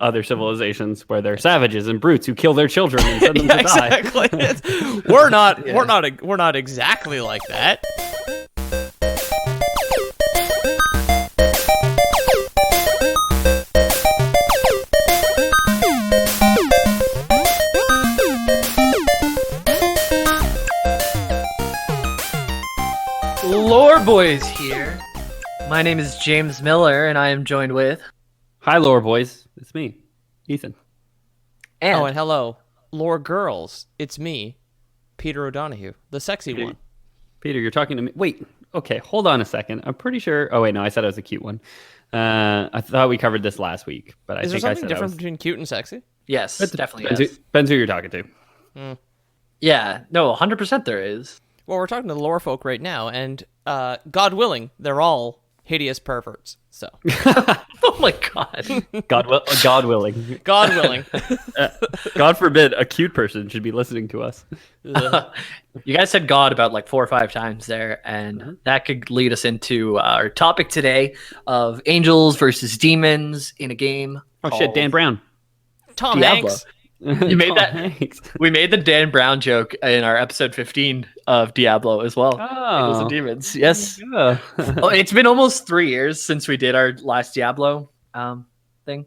other civilizations where they're savages and brutes who kill their children and send them to die. Exactly. We're not exactly like that. Lore Boys here. My name is James Miller, and I am joined with... Hi, lore boys. It's me, Ethan. And hello, lore girls. It's me, Peter O'Donohue, the sexy one. Peter, you're talking to me. Wait, okay, hold on a second. I'm pretty sure... Oh, wait, no, I said I was a cute one. I thought we covered this last week, but Is I think there I something said different between cute and sexy? Yes, It definitely depends, is. depends who you're talking to. Yeah, no, 100% there is. Well, we're talking to the lore folk right now, and God willing, they're all hideous perverts. So, Oh my god. God willing. God willing. God forbid a cute person should be listening to us. You guys said God about like 4 or 5 times there, and that could lead us into our topic today of angels versus demons in a game. Oh, shit, Dan Brown. Tom Diablo. Hanks. You made that. Hanks. We made the Dan Brown joke in our episode 15 of Diablo as well. Angels and demons. Yes. Yeah. Oh, it's been almost 3 years since we did our last Diablo thing.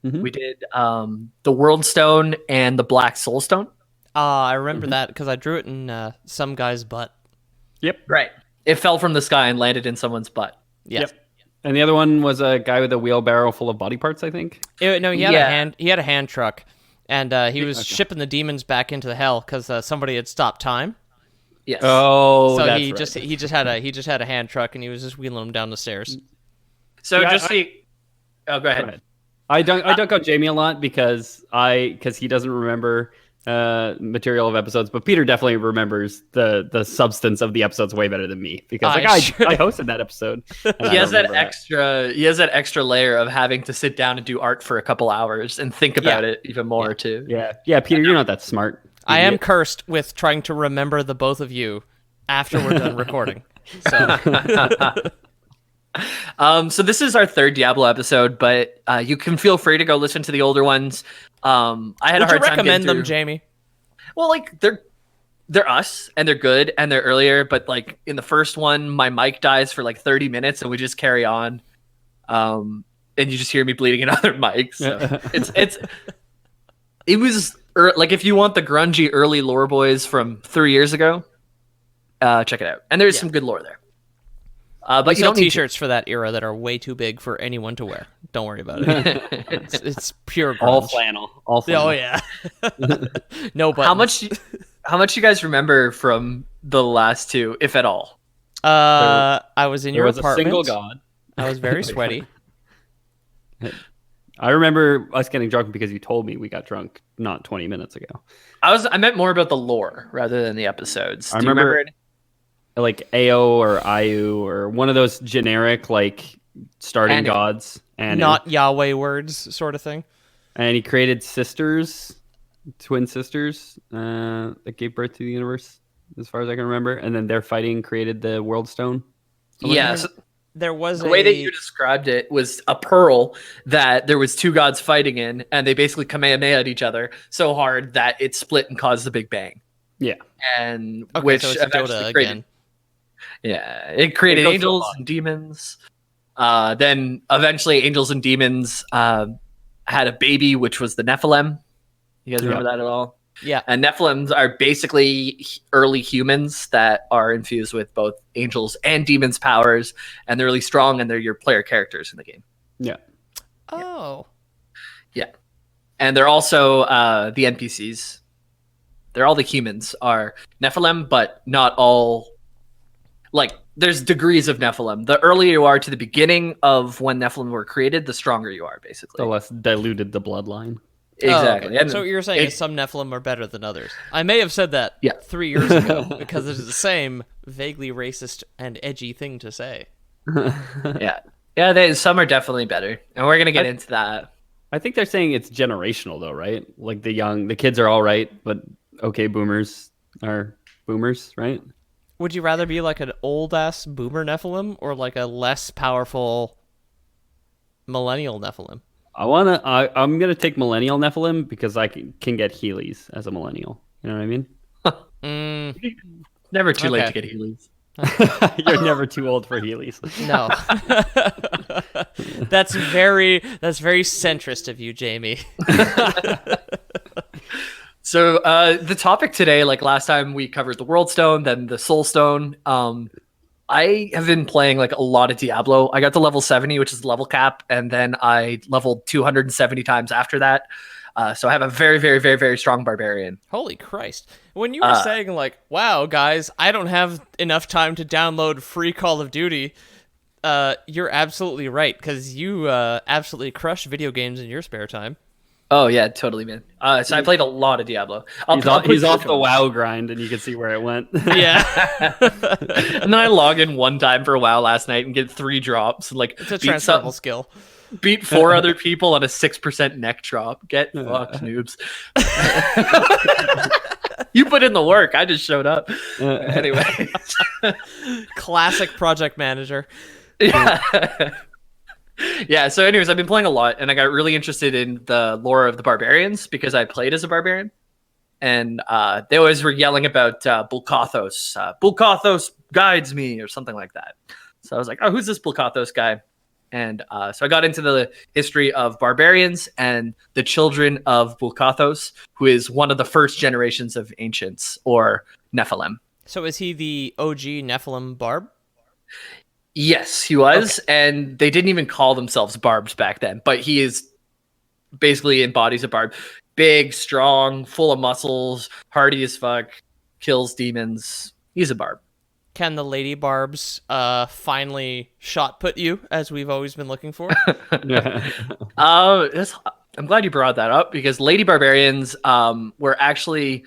Mhm. We did the Worldstone and the Black Soulstone. I remember that because I drew it in some guy's butt. Yep. Right. It fell from the sky and landed in someone's butt. Yeah. Yep. And the other one was a guy with a wheelbarrow full of body parts, I think. No, he had Yeah. a hand truck, and he was shipping the demons back into the hell because somebody had stopped time. Yes. Oh, So that's he right. just had a hand truck, and he was just wheeling them down the stairs. So Yeah, just see. Oh, go ahead. I dunk on Jamie a lot because he doesn't remember material of episodes, but Peter definitely remembers the substance of the episodes way better than me because I hosted that episode. He has that extra layer of having to sit down and do art for a couple hours and think about it even more too. Yeah, Peter, you're not that smart. I am idiot. cursed with trying to remember the both of you after we're done recording. So So this is our 3rd Diablo episode, but you can feel free to go listen to the older ones. I had would a hard you time recommend getting them, through. Jamie? Well, like they're us and they're good and they're earlier, but like in the first one, my mic dies for like 30 minutes and we just carry on. And you just hear me bleeding in other mics. So it was like if you want the grungy early lore boys from 3 years ago, check it out. And there's some good lore there. But But you you sell don't need T-shirts for that era that are way too big for anyone to wear. Don't worry about it. it's pure grunge. All flannel. Oh yeah. No buttons. How much you guys remember from the last 2, if at all? I was in There your was apartment. a single god. I was very sweaty. I remember us getting drunk because you told me we got drunk not 20 minutes ago. I meant more about the lore rather than the episodes. I Do you remember remember it? Like AO or IU or one of those generic like starting Anu. gods. And Not Yahweh words, sort of thing. And he created twin sisters that gave birth to the universe, as far as I can remember. And then their fighting created the Worldstone. Yes. There was The way that you described it was a pearl that there was 2 gods fighting in, and they basically kamehameha each other so hard that it split and caused the Big Bang. Yeah. And Okay, which so it's eventually Dota created, again. yeah, it created It goes angels so long. and demons. Then eventually, angels and demons had a baby, which was the Nephilim. You guys remember that at all? Yeah. And Nephilims are basically early humans that are infused with both angels and demons' powers, and they're really strong, and they're your player characters in the game. Yeah. Oh. Yeah. And they're also the NPCs. They're all the humans are Nephilim, but not all. Like, there's degrees of Nephilim. The earlier you are to the beginning of when Nephilim were created, the stronger you are, basically. The less diluted the bloodline. Exactly. Oh, okay. And so what you're saying is some Nephilim are better than others. I may have said that 3 years ago because it is the same vaguely racist and edgy thing to say. yeah, some are definitely better, and we're gonna get into that. I think they're saying it's generational though, right? Like the kids are all right, but okay, boomers are boomers, right? Would you rather be like an old ass boomer Nephilim or like a less powerful millennial Nephilim? I'm gonna take millennial Nephilim because I can get Heelys as a millennial. You know what I mean? Never too late to get Heelys. You're never too old for Heelys. No. That's very centrist of you, Jamie. So the topic today, like last time we covered the Worldstone, then the Soulstone. I have been playing like a lot of Diablo. I got to level 70, which is the level cap, and then I leveled 270 times after that. So I have a very, very, very, very strong Barbarian. Holy Christ. When you were saying like, wow, guys, I don't have enough time to download free Call of Duty, you're absolutely right, because you absolutely crush video games in your spare time. Oh, yeah, totally, man. So I played a lot of Diablo. He's off the WoW grind, and you can see where it went. Yeah. And then I log in one time for a WoW last night and get 3 drops. And, like, it's a transferable skill. Beat 4 other people on a 6% neck drop. Get fucked, noobs. You put in the work. I just showed up. Anyway. Classic project manager. Yeah. Yeah, so anyways, I've been playing a lot, and I got really interested in the lore of the Barbarians because I played as a Barbarian. And they always were yelling about Bulkathos. Bulkathos guides me, or something like that. So I was like, oh, who's this Bulkathos guy? And so I got into the history of Barbarians and the children of Bulkathos, who is one of the first generations of ancients, or Nephilim. So is he the OG Nephilim Barb? Yes, he was. Okay. And they didn't even call themselves Barbs back then, but he is basically embodies a Barb. Big, strong, full of muscles, hardy as fuck, kills demons. He's a Barb. Can the Lady Barbs finally shot put you, as we've always been looking for? I'm glad you brought that up, because Lady Barbarians were actually...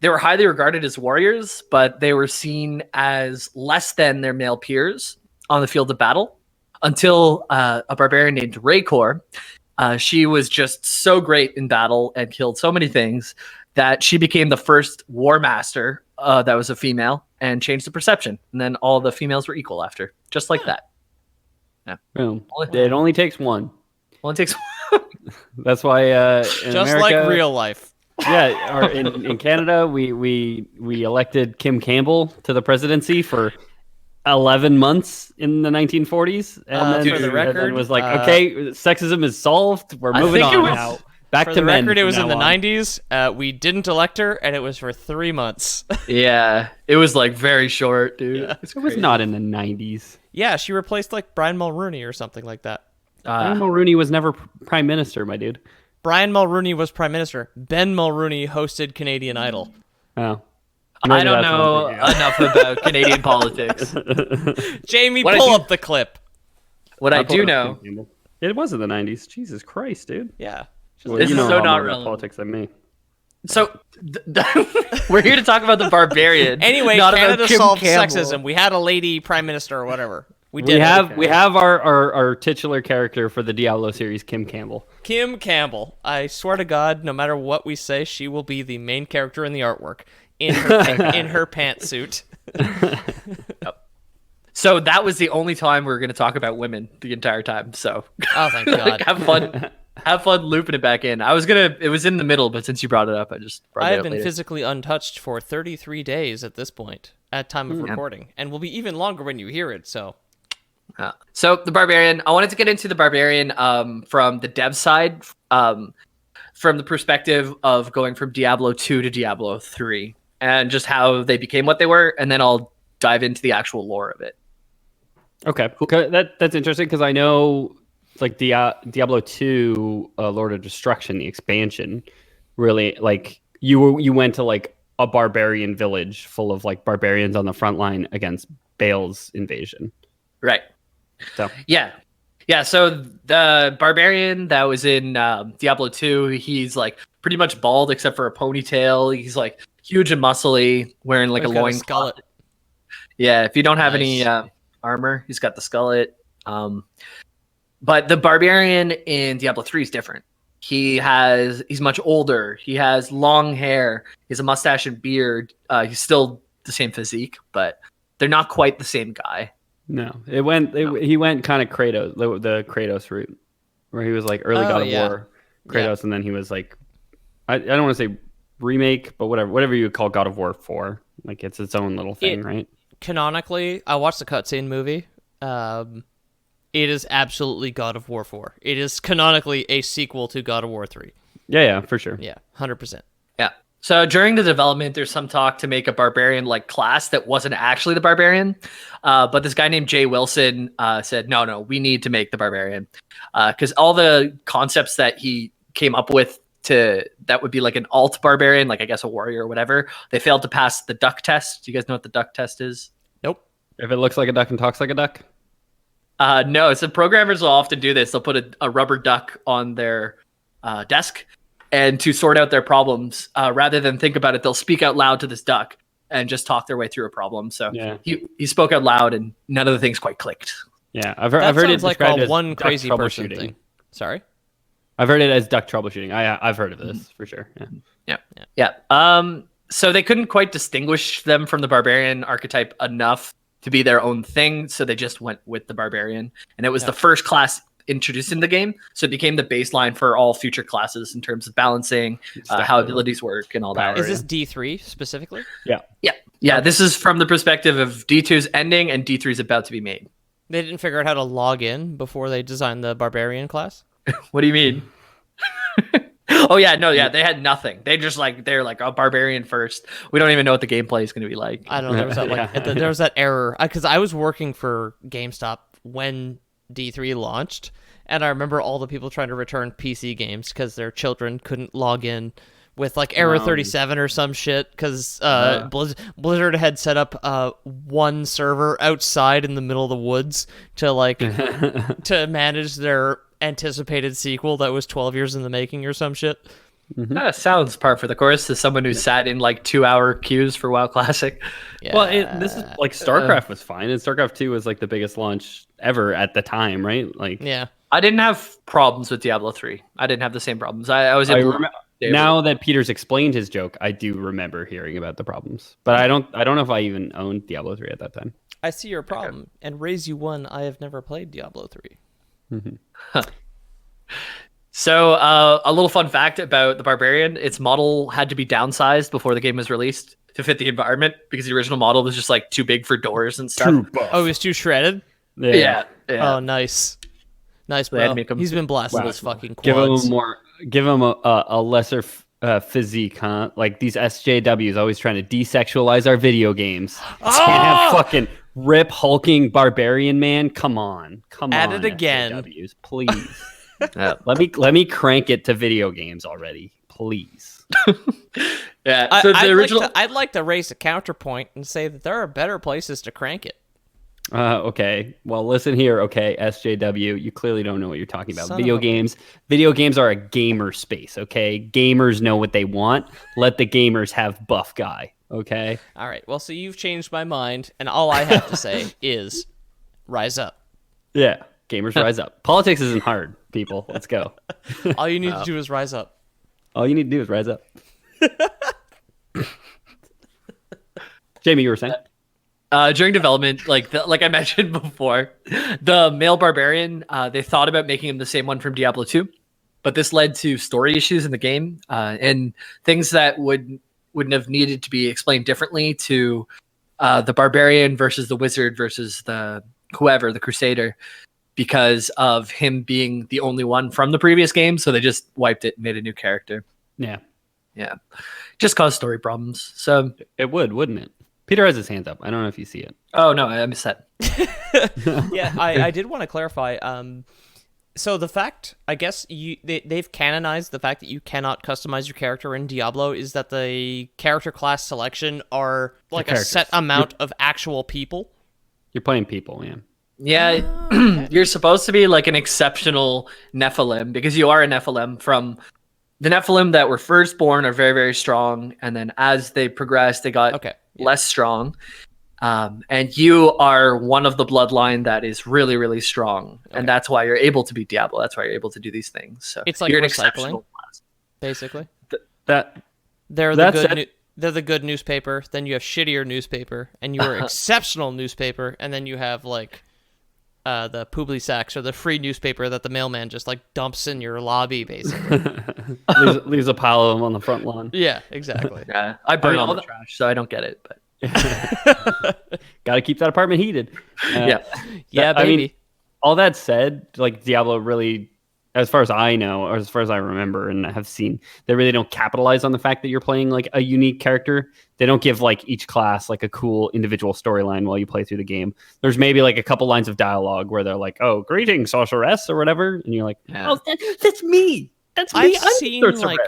They were highly regarded as warriors, but they were seen as less than their male peers on the field of battle until a barbarian named Raycor. She was just so great in battle and killed so many things that she became the first war master that was a female and changed the perception. And then all the females were equal after, just like that. Yeah. Boom. It only takes one. Well, it takes one. That's why in just America, like real life. Yeah, or in Canada, we elected Kim Campbell to the presidency for 11 months in the 1940s, and then, for the record, and was like, okay, sexism is solved. We're moving on now. Back for to the men. record, it was in the on. 90s. We didn't elect her, and it was for 3 months. Yeah, it was like very short, dude. Yeah. It was not in the 90s. Yeah, she replaced like Brian Mulrooney or something like that. Brian Mulrooney was never prime minister, my dude. Brian Mulrooney was prime minister. Ben Mulrooney hosted Canadian Idol. Oh. I don't know enough about Canadian politics. Jamie, pull up the clip. What I do know... It was in the 90s. Jesus Christ, dude. Yeah. Well, this is so not relevant relevant. Politics than me. So, we're here to talk about the Barbarian. Anyway, not Canada about Kim solved Campbell. sexism. We had a lady prime minister or whatever. We have our titular character for the Diablo series, Kim Campbell. Kim Campbell. I swear to God, no matter what we say, she will be the main character in the artwork in her pantsuit. Yep. So that was the only time we were going to talk about women the entire time. So oh, thank God. Have fun looping it back in. It was in the middle, but since you brought it up, I just brought it up. I have been later. physically untouched for 33 days at this point, at time of recording, and will be even longer when you hear it. So the Barbarian. I wanted to get into the Barbarian from the dev side, from the perspective of going from Diablo 2 to Diablo 3, and just how they became what they were, and then I'll dive into the actual lore of it. Okay, that's interesting because I know like Diablo 2, Lord of Destruction, the expansion, really like you went to like a barbarian village full of like barbarians on the front line against Baal's invasion. Right. So yeah. So the Barbarian that was in Diablo 2, he's like pretty much bald except for a ponytail. He's like huge and muscly, wearing like a loincloth. Yeah, if you don't have any armor, he's got the skullet. But the Barbarian in Diablo 3 is different. He's much older. He has long hair. He has a mustache and beard. He's still the same physique, but they're not quite the same guy. No, he went kind of Kratos, the Kratos route. where he was like early God of War Kratos, and then he was like, I don't want to say remake, but whatever you would call God of War 4. Like it's its own little thing, right? Canonically, I watched the cutscene movie. It is absolutely God of War 4. It is canonically a sequel to God of War 3. Yeah, for sure. Yeah, 100%. Yeah. So during the development, there's some talk to make a barbarian like class that wasn't actually the barbarian. But this guy named Jay Wilson said, no, we need to make the barbarian. Because all the concepts that he came up with that would be like an alt barbarian, like I guess a warrior or whatever, they failed to pass the duck test. Do you guys know what the duck test is? Nope. If it looks like a duck and talks like a duck? No, so programmers will often do this. They'll put a rubber duck on their desk, and to sort out their problems, rather than think about it, they'll speak out loud to this duck and just talk their way through a problem. So he spoke out loud, and none of the things quite clicked. Yeah, I've heard it like described as one duck crazy person troubleshooting. thing. Sorry? I've heard it as duck troubleshooting. I've heard of this for sure. Yeah. So they couldn't quite distinguish them from the barbarian archetype enough to be their own thing, so they just went with the barbarian, and it was the first class introduced in the game, so it became the baseline for all future classes in terms of balancing, how abilities work, and all that. Is this D3 specifically? Yeah. This is from the perspective of D2's ending, and D3's about to be made. They didn't figure out how to log in before they designed the barbarian class? What do you mean? They had nothing. They're like a barbarian first. We don't even know what the gameplay is going to be like. I don't know. There was that error because I was working for GameStop when D3 launched, and I remember all the people trying to return PC games because their children couldn't log in with like error 37 or some shit because Blizzard had set up one server outside in the middle of the woods to like to manage their anticipated sequel that was 12 years in the making or some shit. That sounds par for the course to someone who sat in like 2-hour queues for WoW Classic. Yeah. Well, this is like StarCraft was fine, and StarCraft 2 was like the biggest launch ever at the time, right? Like, yeah, I didn't have problems with Diablo 3. I didn't have the same problems. I was able now that Peter's explained his joke, I do remember hearing about the problems, but I don't know if I even owned Diablo 3 at that time. I see your problem and raise you one. I have never played Diablo 3. So a little fun fact about the Barbarian, its model had to be downsized before the game was released to fit the environment because the original model was just like too big for doors and stuff. Oh, it was too shredded? Yeah. Oh, nice bro. He's been blasting those fucking quads. Give him a lesser physique, huh? Like these SJWs always trying to desexualize our video games. Can't have fucking rip hulking barbarian man. Come on. At it again. SJWs, please. Let me crank it to video games already, please. Yeah. So I'd like to raise a counterpoint and say that there are better places to crank it. Okay. Well, listen here. Okay, SJW, you clearly don't know what you're talking about. Video games are a gamer space. Okay, gamers know what they want. Let the gamers have buff guy. Okay. All right. Well, so you've changed my mind, and all I have to say is, rise up. Yeah. Gamers rise up. Politics isn't hard, people. Let's go. All you need to do is rise up. All you need to do is rise up. Jamie, you were saying? During development, like I mentioned before, the male barbarian, they thought about making him the same one from Diablo 2, but this led to story issues in the game and things that wouldn't have needed to be explained differently to the barbarian versus the wizard versus the crusader, because of him being the only one from the previous game. So they just wiped it and made a new character. Yeah. Just caused story problems. So it would, wouldn't it? Peter has his hands up. I don't know if you see it. Oh no, I missed that. Yeah, I did want to clarify. So the fact, I guess they've canonized the fact that you cannot customize your character in Diablo is that the character class selection are like a set amount of actual people. You're playing people, man. Yeah, you're supposed to be like an exceptional Nephilim because you are a Nephilim. From the Nephilim that were first born are very, very strong, and then as they progressed, they got less strong. And you are one of the bloodline that is really, really strong, and that's why you're able to beat Diablo. That's why you're able to do these things. So it's like you're recycling, basically. They're the good newspaper. Then you have shittier newspaper, and you are exceptional newspaper, and then you have like the Publisax or the free newspaper that the mailman just like dumps in your lobby, basically. leaves a pile of them on the front lawn. Yeah, exactly. Yeah, I burn all the that... trash, so I don't get it. But got to keep that apartment heated. Yeah, baby. I mean, all that said, like Diablo really, as far as I know, or as far as I remember and have seen, they really don't capitalize on the fact that you're playing like a unique character. They don't give like each class like a cool individual storyline while you play through the game. There's maybe like a couple lines of dialogue where they're like, "Oh, greetings, sorceress," or whatever, and you're like, "Oh, that's me. That's me." I've seen like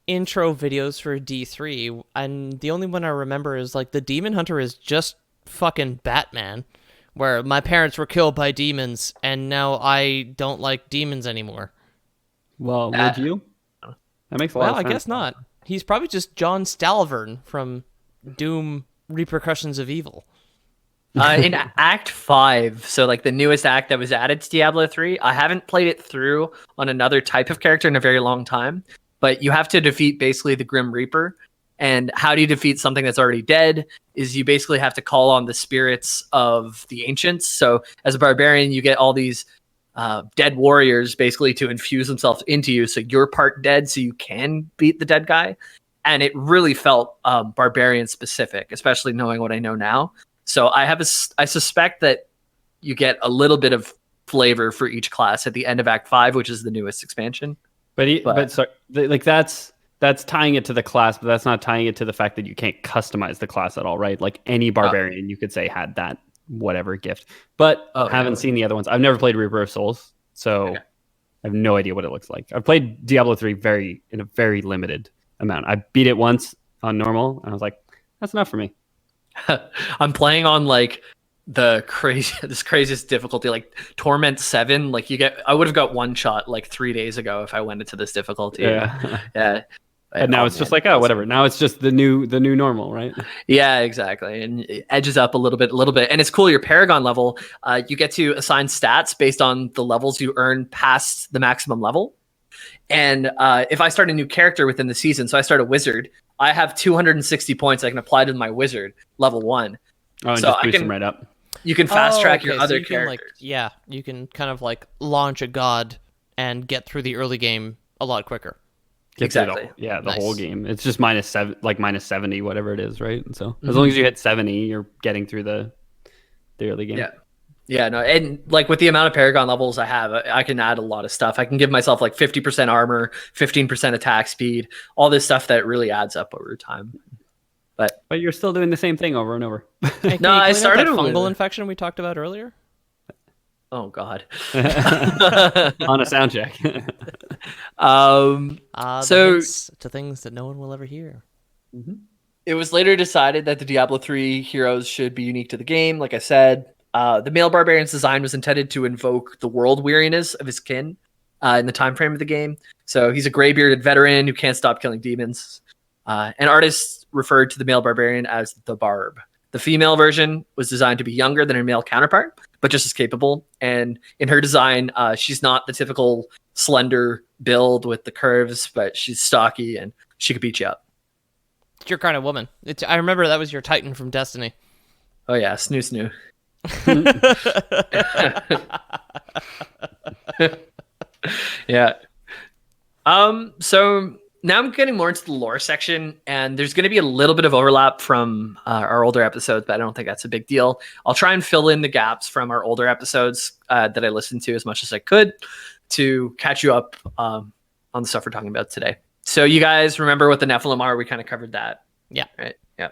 intro videos for D3, and the only one I remember is like the demon hunter is just fucking Batman, where my parents were killed by demons, and now I don't like demons anymore. Well, would you? That makes a lot of sense. Well, I guess not. He's probably just John Stalvern from Doom Repercussions of Evil. In Act 5, so like the newest act that was added to Diablo 3, I haven't played it through on another type of character in a very long time, but you have to defeat basically the Grim Reaper. And how do you defeat something that's already dead is you basically have to call on the spirits of the ancients. So as a barbarian, you get all these dead warriors basically to infuse themselves into you. So you're part dead, so you can beat the dead guy. And it really felt barbarian specific, especially knowing what I know now. So I suspect that you get a little bit of flavor for each class at the end of Act 5, which is the newest expansion. But sorry, like that's tying it to the class, but that's not tying it to the fact that you can't customize the class at all, right? Like any barbarian you could say had that whatever gift. But haven't seen the other ones. I've never played Reaper of Souls, so I have no idea what it looks like. I've played Diablo 3 in a very limited amount. I beat it once on normal, and I was like, that's enough for me. I'm playing on like the craziest difficulty, like Torment 7. Like I would have got one shot like 3 days ago if I went into this difficulty. Yeah. And now it's just like, oh, whatever. Now it's just the new normal, right? Yeah, exactly. And it edges up a little bit. And it's cool. Your Paragon level, you get to assign stats based on the levels you earn past the maximum level. And if I start a new character within the season, so I start a wizard, I have 260 points I can apply to my wizard level 1. Oh, and so just boost them right up. You can fast track your other characters. You can kind of like launch a god and get through the early game a lot quicker. Exactly. The whole game. It's just minus 70, whatever it is, right? And so as long as you hit 70, you're getting through the early game. Yeah, no, and like with the amount of Paragon levels I have, I can add a lot of stuff. I can give myself like 50% armor, 15% attack speed, all this stuff that really adds up over time. But you're still doing the same thing over and over. No, I started that fungal infection we talked about earlier. Oh God. On a sound check. So to things that no one will ever hear. It was later decided that the Diablo 3 heroes should be unique to the game. Like I said, the male barbarian's design was intended to invoke the world weariness of his kin in the time frame of the game. So he's a gray-bearded veteran who can't stop killing demons. And artists referred to the male barbarian as the Barb. The female version was designed to be younger than her male counterpart, but just as capable. And in her design, she's not the typical slender build with the curves, but she's stocky and she could beat you up. It's your kind of woman. I remember that was your Titan from Destiny. Oh yeah, snoo. Yeah. So now I'm getting more into the lore section, and there's going to be a little bit of overlap from our older episodes, but I don't think that's a big deal. I'll try and fill in the gaps from our older episodes that I listened to as much as I could to catch you up on the stuff we're talking about today. So you guys remember what the Nephilim are? We kind of covered that. Yeah. Right. Yeah.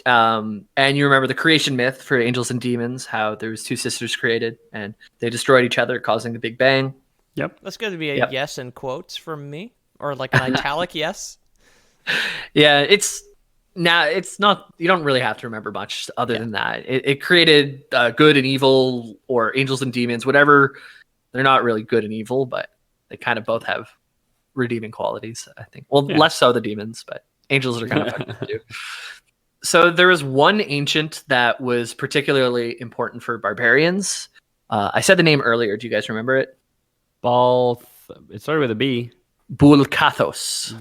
And you remember the creation myth for angels and demons, how there was two sisters created and they destroyed each other, causing the Big Bang. Yep. That's going to be a yes in quotes from me, or like an italic yes. Yeah, it's not, you don't really have to remember much other than that. It created good and evil, or angels and demons, whatever. They're not really good and evil, but they kind of both have redeeming qualities, I think. Well, less so the demons, but angels are kind of fun too. So there was one ancient that was particularly important for barbarians. I said the name earlier. Do you guys remember it? It started with a B. Bulkathos.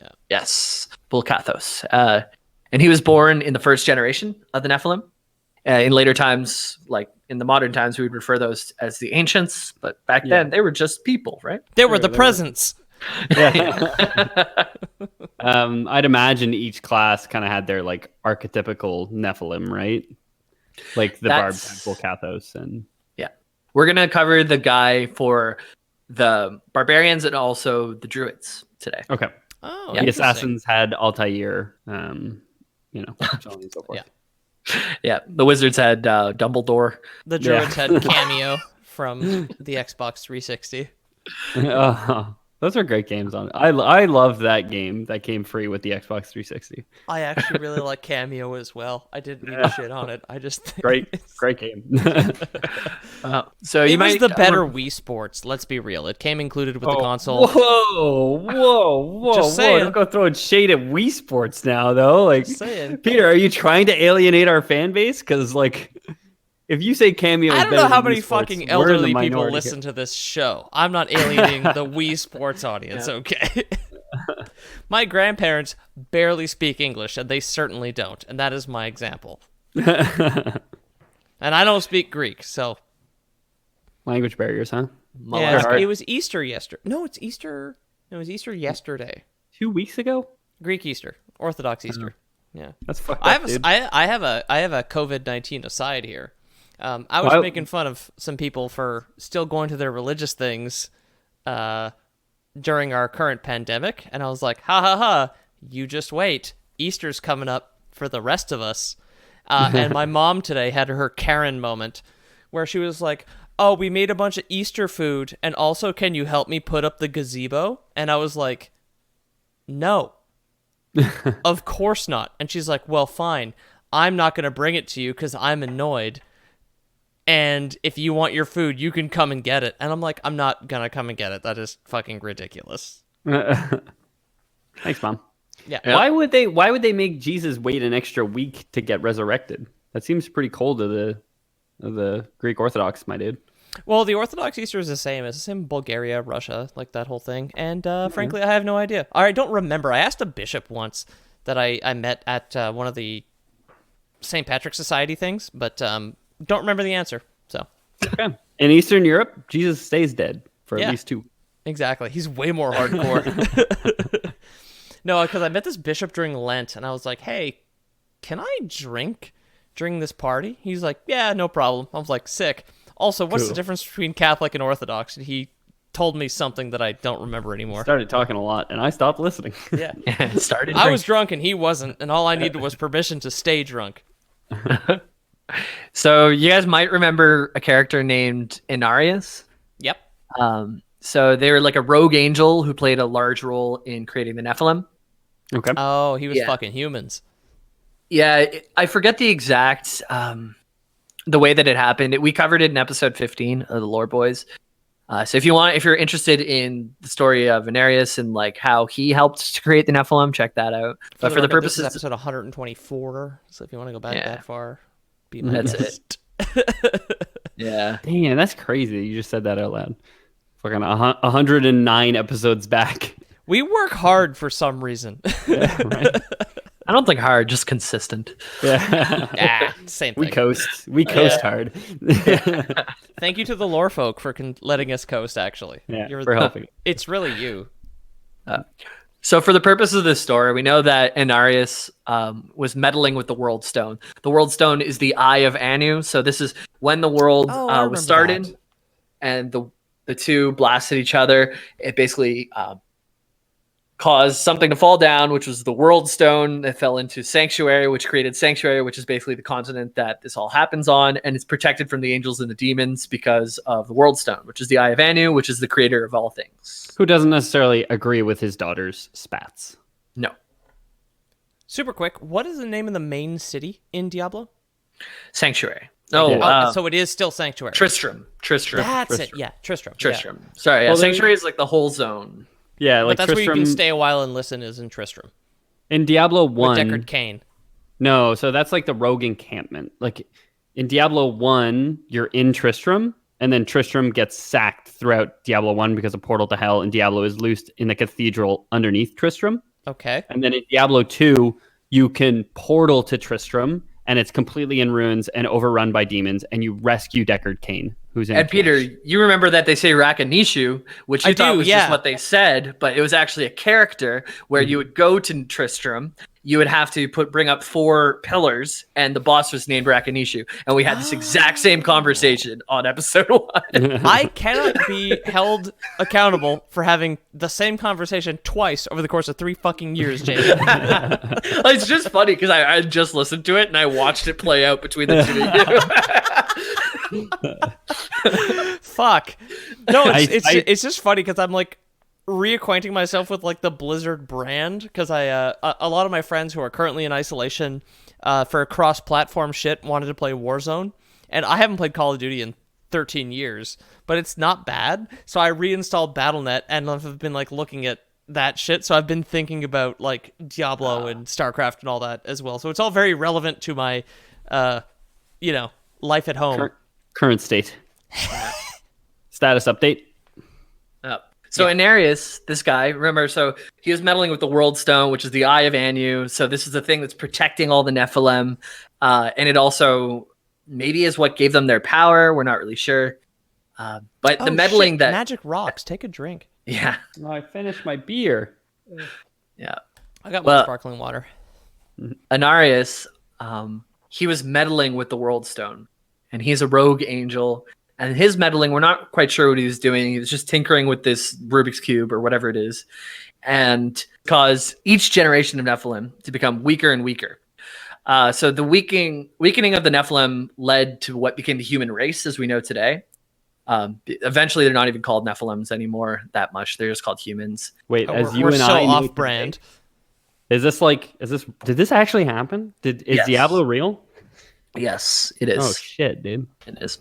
Yeah. Yes, Bulkathos. And he was born in the first generation of the Nephilim. In later times, like in the modern times, we would refer those as the ancients, but back then they were just people, right? They were the presents. I'd imagine each class kind of had their like archetypical Nephilim, right? Like the Big Boy Bulkathos and we're gonna cover the guy for the Barbarians and also the Druids today. Okay. Oh, the Assassins had Altair, so on and so forth. Yeah, the Wizards had Dumbledore. The Druids had Cameo from the Xbox 360. Those are great games. I love that game that came free with the Xbox 360. I actually really like Cameo as well. I didn't mean to shit on it. I just think great game. So it was the better Wii Sports. Let's be real. It came included with the console. Whoa! Just saying. Don't go throwing shade at Wii Sports now, though. Like, Just saying. Peter, are you trying to alienate our fan base? Because like, if you say Cameo, I don't know how many Sports, fucking elderly people minority listen to this show. I'm not alienating the Wii Sports audience, okay? My grandparents barely speak English, and they certainly don't, and that is my example. And I don't speak Greek, so... Language barriers, huh? Yeah, it was Easter yesterday. No, it's Easter... It was Easter yesterday. 2 weeks ago? Greek Easter. Orthodox Easter. Yeah. That's fucked up, dude. I have a COVID-19 aside here. I was making fun of some people for still going to their religious things during our current pandemic, and I was like, ha ha ha, you just wait. Easter's coming up for the rest of us. And my mom today had her Karen moment where she was like, oh, we made a bunch of Easter food, and also can you help me put up the gazebo? And I was like, no, of course not. And she's like, well, fine. I'm not going to bring it to you because I'm annoyed. And if you want your food, you can come and get it. And I'm like, I'm not going to come and get it. That is fucking ridiculous. Thanks, Mom. Yeah. Why would they make Jesus wait an extra week to get resurrected? That seems pretty cold to the Greek Orthodox, my dude. Well, the Orthodox Easter is the same. It's the same in Bulgaria, Russia, like that whole thing. And frankly, I have no idea. I don't remember. I asked a bishop once that I met at one of the St. Patrick's Society things, but don't remember the answer. So okay. In Eastern Europe, Jesus stays dead for at least 2. Exactly. He's way more hardcore. No, because I met this bishop during Lent, and I was like, hey, can I drink during this party? He's like, yeah, no problem. I was like, sick. Also, what's the difference between Catholic and Orthodox? And he told me something that I don't remember anymore. Started talking a lot, and I stopped listening. Yeah. I was drunk, and he wasn't, and all I needed was permission to stay drunk. So you guys might remember a character named Inarius. Yep. So they were like a rogue angel who played a large role in creating the Nephilim. Okay. Oh, he was fucking humans. Yeah, I forget the exact the way that it happened. We covered it in episode 15 of the Lore Boys. So if you're interested in the story of Inarius and like how he helped to create the Nephilim, check that out. But for the purposes, this is episode 124. So if you want to go back that far, be my that's guest. it. Yeah. Damn, that's crazy. You just said that out loud. Fucking 109 episodes back. We work hard for some reason. Yeah, right. I don't think hard, just consistent. Yeah. Same thing. We coast hard. Thank you to the lore folk for letting us coast, actually. Yeah, for helping. It's really you. So for the purpose of this story, we know that Inarius was meddling with the Worldstone. The Worldstone is the Eye of Anu. So this is when the world was started, and the two blasted each other. It basically caused something to fall down, which was the Worldstone. That fell into Sanctuary, which created Sanctuary, which is basically the continent that this all happens on, and it's protected from the angels and the demons because of the Worldstone, which is the Eye of Anu, which is the creator of all things. Who doesn't necessarily agree with his daughter's spats. No. Super quick, what is the name of the main city in Diablo? Sanctuary. So it is still Sanctuary. Tristram. That's it. Yeah, Tristram. Yeah. Sorry, Well, Sanctuary is like the whole zone. Yeah, like but that's Tristram, where you can stay a while and listen is in Tristram. in Diablo 1. With Deckard Cain. No, so that's like the rogue encampment. Like in Diablo 1, you're in Tristram, and then Tristram gets sacked throughout Diablo 1 because a portal to hell, and Diablo is loosed in the cathedral underneath Tristram. Okay. And then in Diablo 2, you can portal to Tristram, and it's completely in ruins and overrun by demons, and you rescue Deckard Cain, who's in. And Peter, you remember that they say Rakanishu, which you thought was just what they said, but it was actually a character where you would go to Tristram, you would have to bring up 4 pillars, and the boss was named Rakanishu. And we had this exact same conversation on episode 1. I cannot be held accountable for having the same conversation twice over the course of 3 fucking years, James. It's just funny because I just listened to it and I watched it play out between the two of you. Fuck. No, it's just funny because I'm like reacquainting myself with like the Blizzard brand, because a lot of my friends who are currently in isolation for cross-platform shit wanted to play Warzone, and I haven't played Call of Duty in 13 years, but it's not bad. So I reinstalled Battle.net and I've been like looking at that shit. So I've been thinking about like Diablo and StarCraft and all that as well. So it's all very relevant to my life at home. Current state. Status update. So Inarius, this guy, remember, so he was meddling with the Worldstone, which is the Eye of Anu. So this is the thing that's protecting all the Nephilim. And it also maybe is what gave them their power. We're not really sure. But the meddling that... Magic rocks. Take a drink. Yeah. Oh, I finished my beer. Yeah. I got my sparkling water. Inarius, he was meddling with the Worldstone. And he's a rogue angel. And his meddling, we're not quite sure what he was doing. He was just tinkering with this Rubik's Cube or whatever it is, and cause each generation of Nephilim to become weaker and weaker. So the weakening of the Nephilim led to what became the human race as we know today. Eventually, they're not even called Nephilims anymore that much. They're just called humans. Wait, we're so off-brand. Did this actually happen? Is Diablo real? Yes, it is. Oh shit, dude. It is.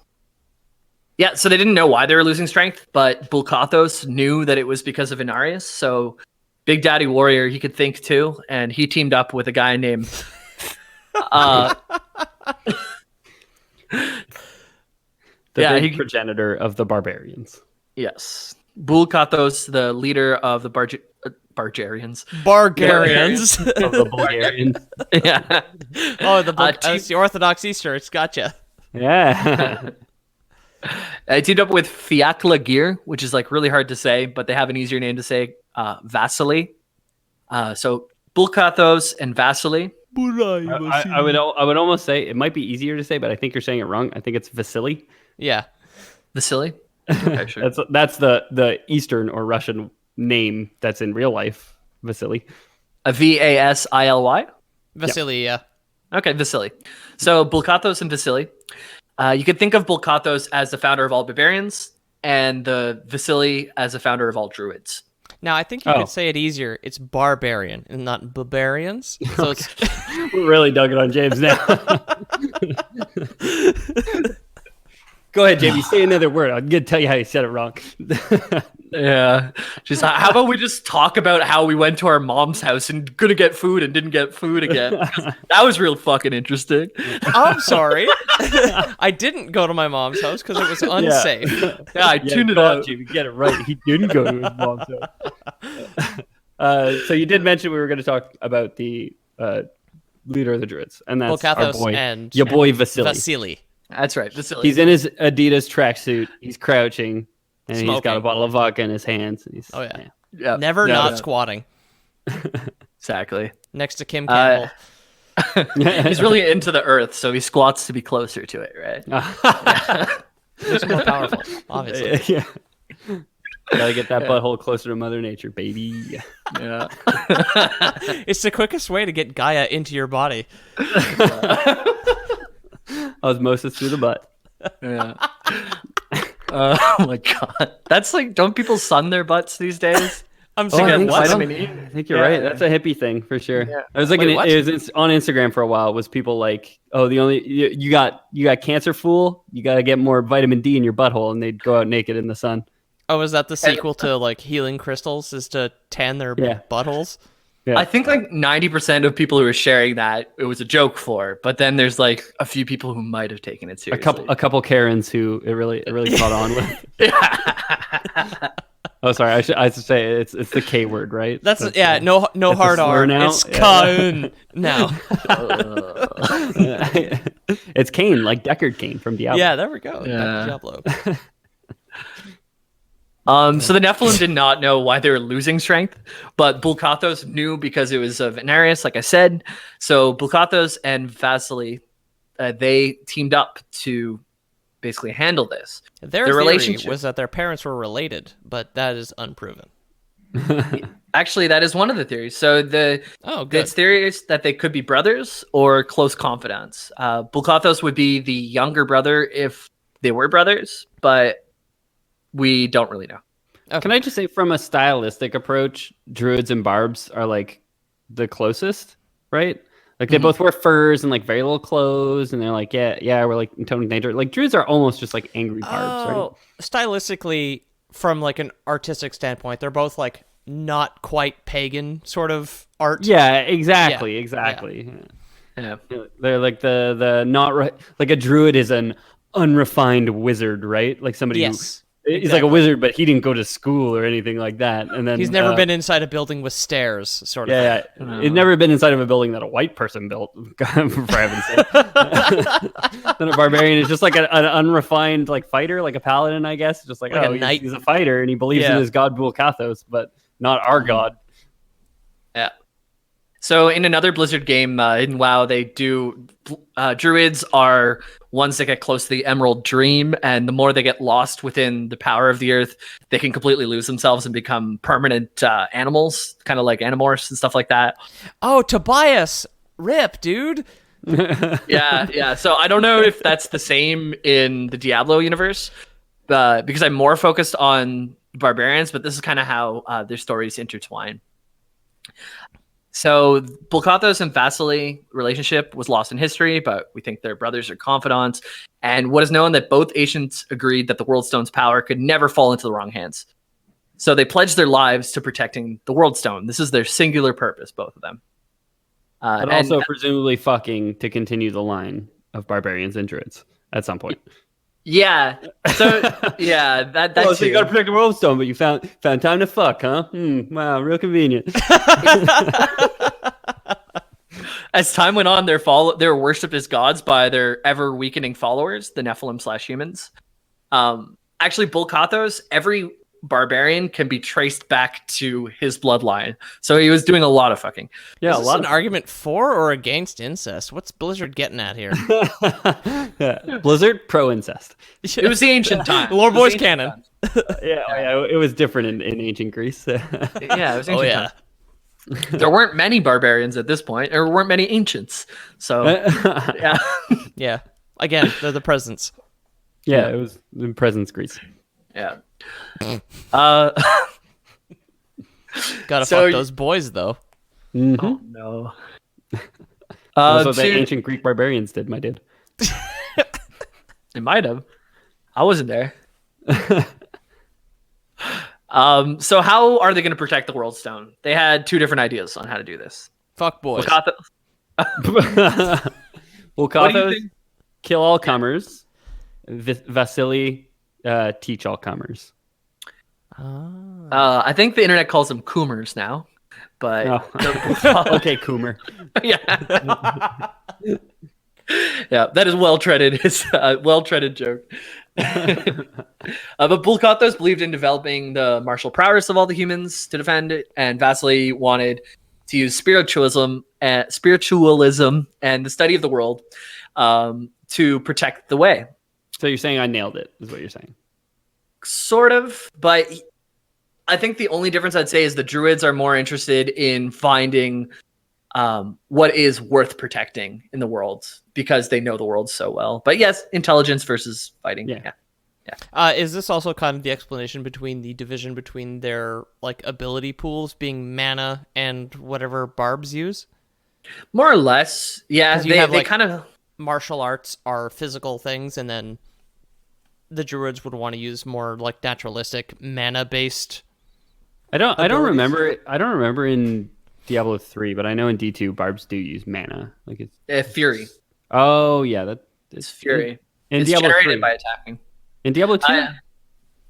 Yeah, so they didn't know why they were losing strength, but Bulkathos knew that it was because of Inarius. So Big Daddy Warrior, he could think too, and he teamed up with a guy named the big progenitor of the Barbarians. Yes. Bulkathos, the leader of the Barbarians. Barbarians. Of the Bulgarians. Yeah. Oh, it's the Orthodox Easter. It's gotcha. Yeah. I teamed up with Fiakla Gear, which is like really hard to say, but they have an easier name to say, Vasily. So Bulkathos and Vasily. I would almost say it might be easier to say, but I think you're saying it wrong. I think it's Vasily. Yeah. Vasily? Okay, sure. That's the Eastern or Russian name that's in real life. Vasily. A Vasily? Vasily, yeah. Okay, Vasily. So Bulkathos and Vasily. You could think of Bulkathos as the founder of all barbarians, and the Vasily as the founder of all druids. Now, I think you could say it easier. It's Barbarian and not Barbarians. So it's... We're really dug it on James now. Go ahead, Jamie. Say another word. I'm going to tell you how you said it wrong. Yeah. Just how about we just talk about how we went to our mom's house and gonna get food and didn't get food again? That was real fucking interesting. I'm sorry. I didn't go to my mom's house because it was unsafe. Yeah, I tuned it out. You get it right. He didn't go to his mom's house. So you did mention we were going to talk about the leader of the Druids, and that's Bulkathos our boy, and your boy Vasily. Vasily. That's right, Vasily. He's in his Adidas tracksuit. He's crouching. And Smoking. He's got a bottle of vodka in his hands. And he's, Yep. Never not squatting. Exactly. Next to Kim Campbell. He's really into the earth, so he squats to be closer to it, right? He's more powerful, obviously. Yeah. Gotta get that butthole closer to Mother Nature, baby. Yeah. It's the quickest way to get Gaia into your body. Osmosis through the butt. Yeah. Oh my god. That's like, don't people sun their butts these days? I'm sick of vitamin E. I think you're right. That's a hippie thing for sure. Yeah. I was like, it was on Instagram for a while. It was people like, oh, you got cancer, fool. You got to get more vitamin D in your butthole, and they'd go out naked in the sun. Oh, is that the sequel to like healing crystals? Is to tan their buttholes? Yeah. I think like 90% of people who are sharing that it was a joke for, but then there's like a few people who might have taken it seriously. A couple Karens who it really caught on with. Oh, sorry. I should say it's the K word, right? That's no hard R. Now? It's Kain now. It's Kane, like Deckard Kane from Diablo. Yeah, there we go. Yeah. Back to Diablo. So the Nephilim did not know why they were losing strength, but Bulkathos knew because it was of Venarius, like I said. So Bulkathos and Vasily, they teamed up to basically handle this. Their theory was that their parents were related, but that is unproven. Actually, that is one of the theories. So the theory is that they could be brothers or close confidants. Bulkathos would be the younger brother if they were brothers, but we don't really know. Okay. Can I just say, from a stylistic approach, druids and barbs are like the closest, right? Like they both wear furs and like very little clothes, and they're like, yeah, we're like in tone with nature. Like druids are almost just like angry barbs, right? Stylistically, from like an artistic standpoint, they're both like not quite pagan sort of art. Yeah, exactly. Yeah. They're like the not like a druid is an unrefined wizard, right? Like somebody who he's like a wizard, but he didn't go to school or anything like that. And then he's never been inside a building with stairs, sort of. Yeah, he's never been inside of a building that a white person built. For heaven's sake. Then a barbarian is just like an unrefined like fighter, like a paladin, I guess. Just like a knight. He's a fighter and he believes in his god Bulkathos, but not our god. Yeah. So in another Blizzard game in WoW, they do druids are ones that get close to the Emerald Dream, and the more they get lost within the power of the earth, they can completely lose themselves and become permanent animals, kind of like animorphs and stuff like that. Oh, Tobias, rip, dude. Yeah. So I don't know if that's the same in the Diablo universe, because I'm more focused on Barbarians, but this is kind of how their stories intertwine. So Bulkathos and Vasily relationship was lost in history, but we think they're brothers or confidants. And what is known that both ancients agreed that the Worldstone's power could never fall into the wrong hands. So they pledged their lives to protecting the Worldstone. This is their singular purpose, both of them. But also presumably fucking to continue the line of barbarians and druids at some point. Yeah. So yeah, that's so you got to protect the Worldstone, but you found time to fuck, huh? Wow, real convenient. As time went on, they were worshipped as gods by their ever weakening followers, the Nephilim/humans. Actually, Bulkathos, every barbarian can be traced back to his bloodline, so he was doing a lot of fucking. Yeah, is this an argument for or against incest? What's Blizzard getting at here? Blizzard pro incest. It was the ancient time. Lore Boys canon. Yeah, it was different in ancient Greece. Yeah, it was ancient time. There weren't many barbarians at this point. There weren't many ancients. So yeah. Again, they're the presents. Yeah, it was in presence Greece. Yeah. Gotta fuck those boys though. Mm-hmm. Oh no. That's what the ancient Greek barbarians did, my dude. They might have. I wasn't there. So how are they going to protect the Worldstone? They had two different ideas on how to do this. Fuck boys. Bulkathos, kill all comers. Vasily, teach all comers. I think the internet calls them coomers now, but okay, coomer. Yeah. Yeah, that is well treaded. It's a well treaded joke. But Bulkathos believed in developing the martial prowess of all the humans to defend it, and Vasily wanted to use spiritualism and the study of the world to protect the way. So you're saying I nailed it, is what you're saying? Sort of, but I think the only difference I'd say is the druids are more interested in finding what is worth protecting in the world because they know the world so well. But yes, intelligence versus fighting. Yeah. Is this also kind of the explanation between the division between their like ability pools being mana and whatever barbs use? More or less. Yeah, they kind of martial arts are physical things, and then the druids would want to use more like naturalistic mana based. I don't remember in Diablo 3, but I know in D2 barbs do use mana. Like it's Fury. Oh yeah, it's Fury. In it's Diablo generated 3. by attacking. In Diablo 2?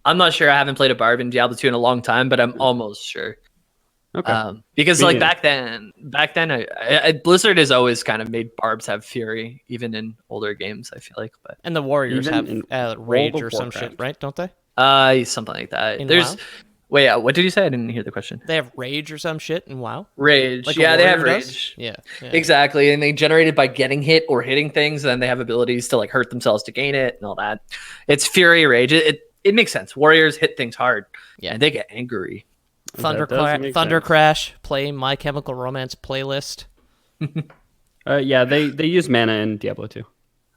I'm not sure. I haven't played a barb in Diablo 2 in a long time, but I'm almost sure. Okay. Because Me like neither. back then, Blizzard has always kind of made barbs have fury, even in older games. I feel like, but And the warriors Even in have World rage of or some shit, Warcraft. right? Don't they? something like that. In There's WoW? wait, what did you say? I didn't hear the question. They have rage or some shit in WoW. Rage, Like a yeah, they have warrior does? rage. Yeah. Exactly, and they generate it by getting hit or hitting things, and then they have abilities to like hurt themselves to gain it and all that. It's fury rage. It makes sense. Warriors hit things hard, Yeah. and they get angry. Thunder That does make sense. Crash. Play My Chemical Romance playlist. Yeah, they use mana in Diablo 2.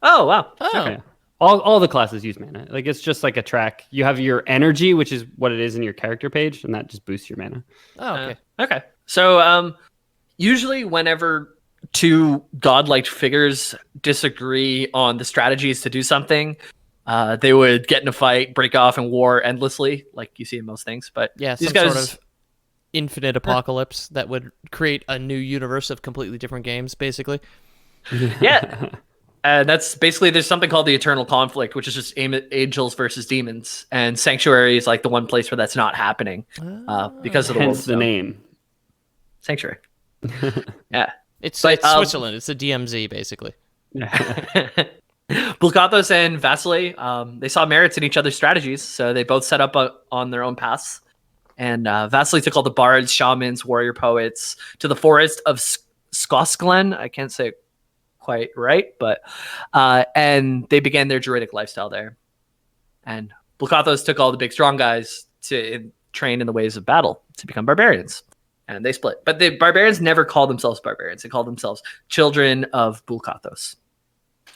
Oh wow, Oh. Yeah. All the classes use mana. Like it's just like a track. You have your energy, which is what it is in your character page, and that just boosts your mana. Oh, okay. Okay. So, usually whenever two godlike figures disagree on the strategies to do something, they would get in a fight, break off, and war endlessly, like you see in most things. But Yeah, these some guys, sort of infinite apocalypse that would create a new universe of completely different games, basically. yeah. That's basically there's something called the eternal conflict, which is just angels versus demons, and sanctuary is like the one place where that's not happening because of the Hence the Worldstone. name. Sanctuary. Yeah. It's But, Switzerland. It's a DMZ, basically. Bulkathos and Vasily, they saw merits in each other's strategies, so they both set up on their own paths. And Vasily took all the bards, shamans, warrior poets to the forest of Skosklen. I can't say it quite right, but and they began their druidic lifestyle there. And Bulkathos took all the big strong guys to train in the ways of battle to become barbarians. And they split. But the barbarians never called themselves barbarians. They called themselves children of Bulkathos.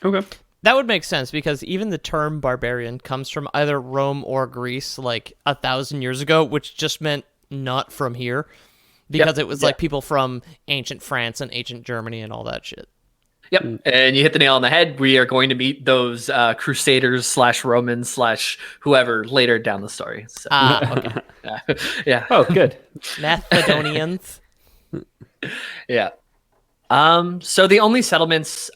Okay. That would make sense because even the term barbarian comes from either Rome or Greece like 1,000 years ago, which just meant not from here because it was like people from ancient France and ancient Germany and all that shit. Yep. And you hit the nail on the head. We are going to meet those crusaders / Romans / whoever later down the story. So, Okay. yeah. Oh, good. Macedonians. Yeah. So the only settlements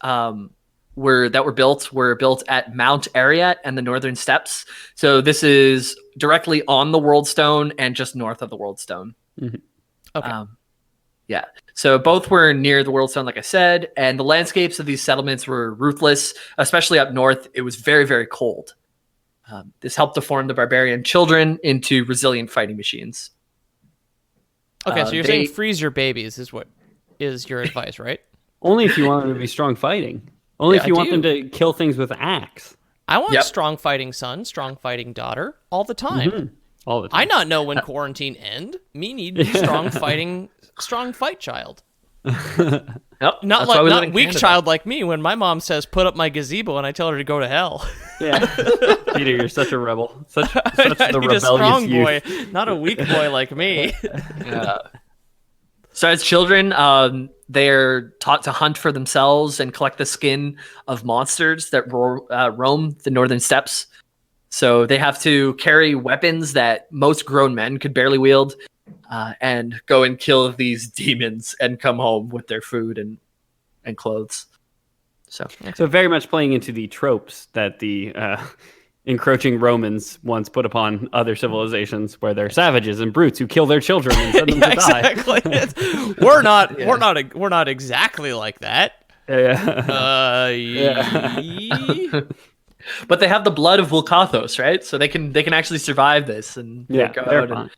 were built at Mount Ararat and the Northern Steppes. So this is directly on the Worldstone and just north of the Worldstone. Mm-hmm. Okay. Yeah. So both were near the Worldstone, like I said, and the landscapes of these settlements were ruthless, especially up north. It was very, very cold. This helped to form the barbarian children into resilient fighting machines. Okay, so you're saying freeze your babies is what is your advice, right? Only if you want them to be strong fighting. Only Yeah, if you I want them do. to kill things with axe. I want Yep. strong fighting son, strong fighting daughter all the time. Mhm. All the time. I not know when quarantine end. Me need strong fight child. Yep. Not That's why we live not in weak Canada. child like me when my mom says put up my gazebo and I tell her to go to hell. Yeah. Peter, you're such a rebel. Such I the need a rebellious strong youth. boy, not a weak boy like me. Yeah. So as children, they're taught to hunt for themselves and collect the skin of monsters that roam the northern steppes. So they have to carry weapons that most grown men could barely wield, and go and kill these demons and come home with their food and clothes. So very much playing into the tropes that the encroaching Romans once put upon other civilizations, where they're savages and brutes who kill their children and send them Yeah, to die. exactly. We're not exactly like that. Yeah. But they have the blood of Bulkathos, right? So they can actually survive this and Yeah, go they're out fine.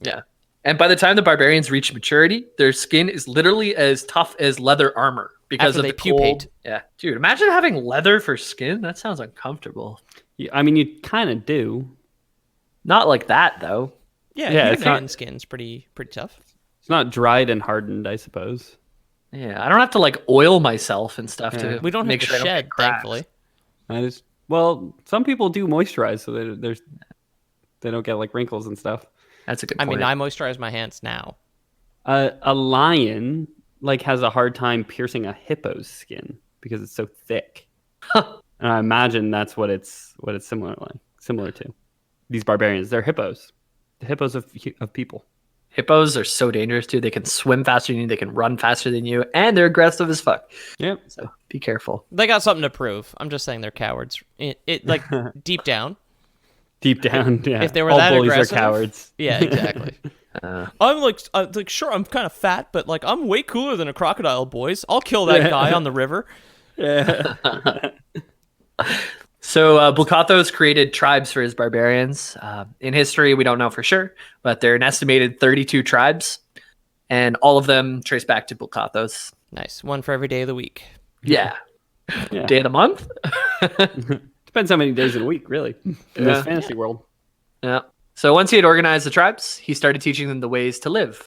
yeah. And by the time the barbarians reach maturity, their skin is literally as tough as leather armor because After of they the cold. pupate. Yeah, dude, imagine having leather for skin. That sounds uncomfortable. I mean, you kind of do. Not like that though. Yeah, it's not- human skin's pretty tough. It's not dried and hardened, I suppose. Yeah, I don't have to like oil myself and stuff to. We don't make have sure to I don't shed, get cracks. thankfully. Well, some people do moisturize, so they don't get like wrinkles and stuff. That's a good I point. mean, I moisturize my hands now. A lion like has a hard time piercing a hippo's skin because it's so thick. And I imagine that's what it's similar to. These barbarians, they're hippos. The hippos of people. Hippos are so dangerous too. They can swim faster than you, they can run faster than you, and they're aggressive as fuck. Yep. So be careful. They got something to prove. I'm just saying they're cowards. It like deep down. Deep down, yeah. If they were all that bullies aggressive, are cowards. Yeah, exactly. I'm like, sure, I'm kind of fat, but like, I'm way cooler than a crocodile, boys. I'll kill that guy on the river. Yeah. So Bulkathos created tribes for his barbarians. In history, we don't know for sure, but there are an estimated 32 tribes, and all of them trace back to Bulkathos. Nice. One for every day of the week. Yeah. Yeah. Day of the month? Depends how many days in a week, really, in this fantasy world. Yeah. So once he had organized the tribes, he started teaching them the ways to live.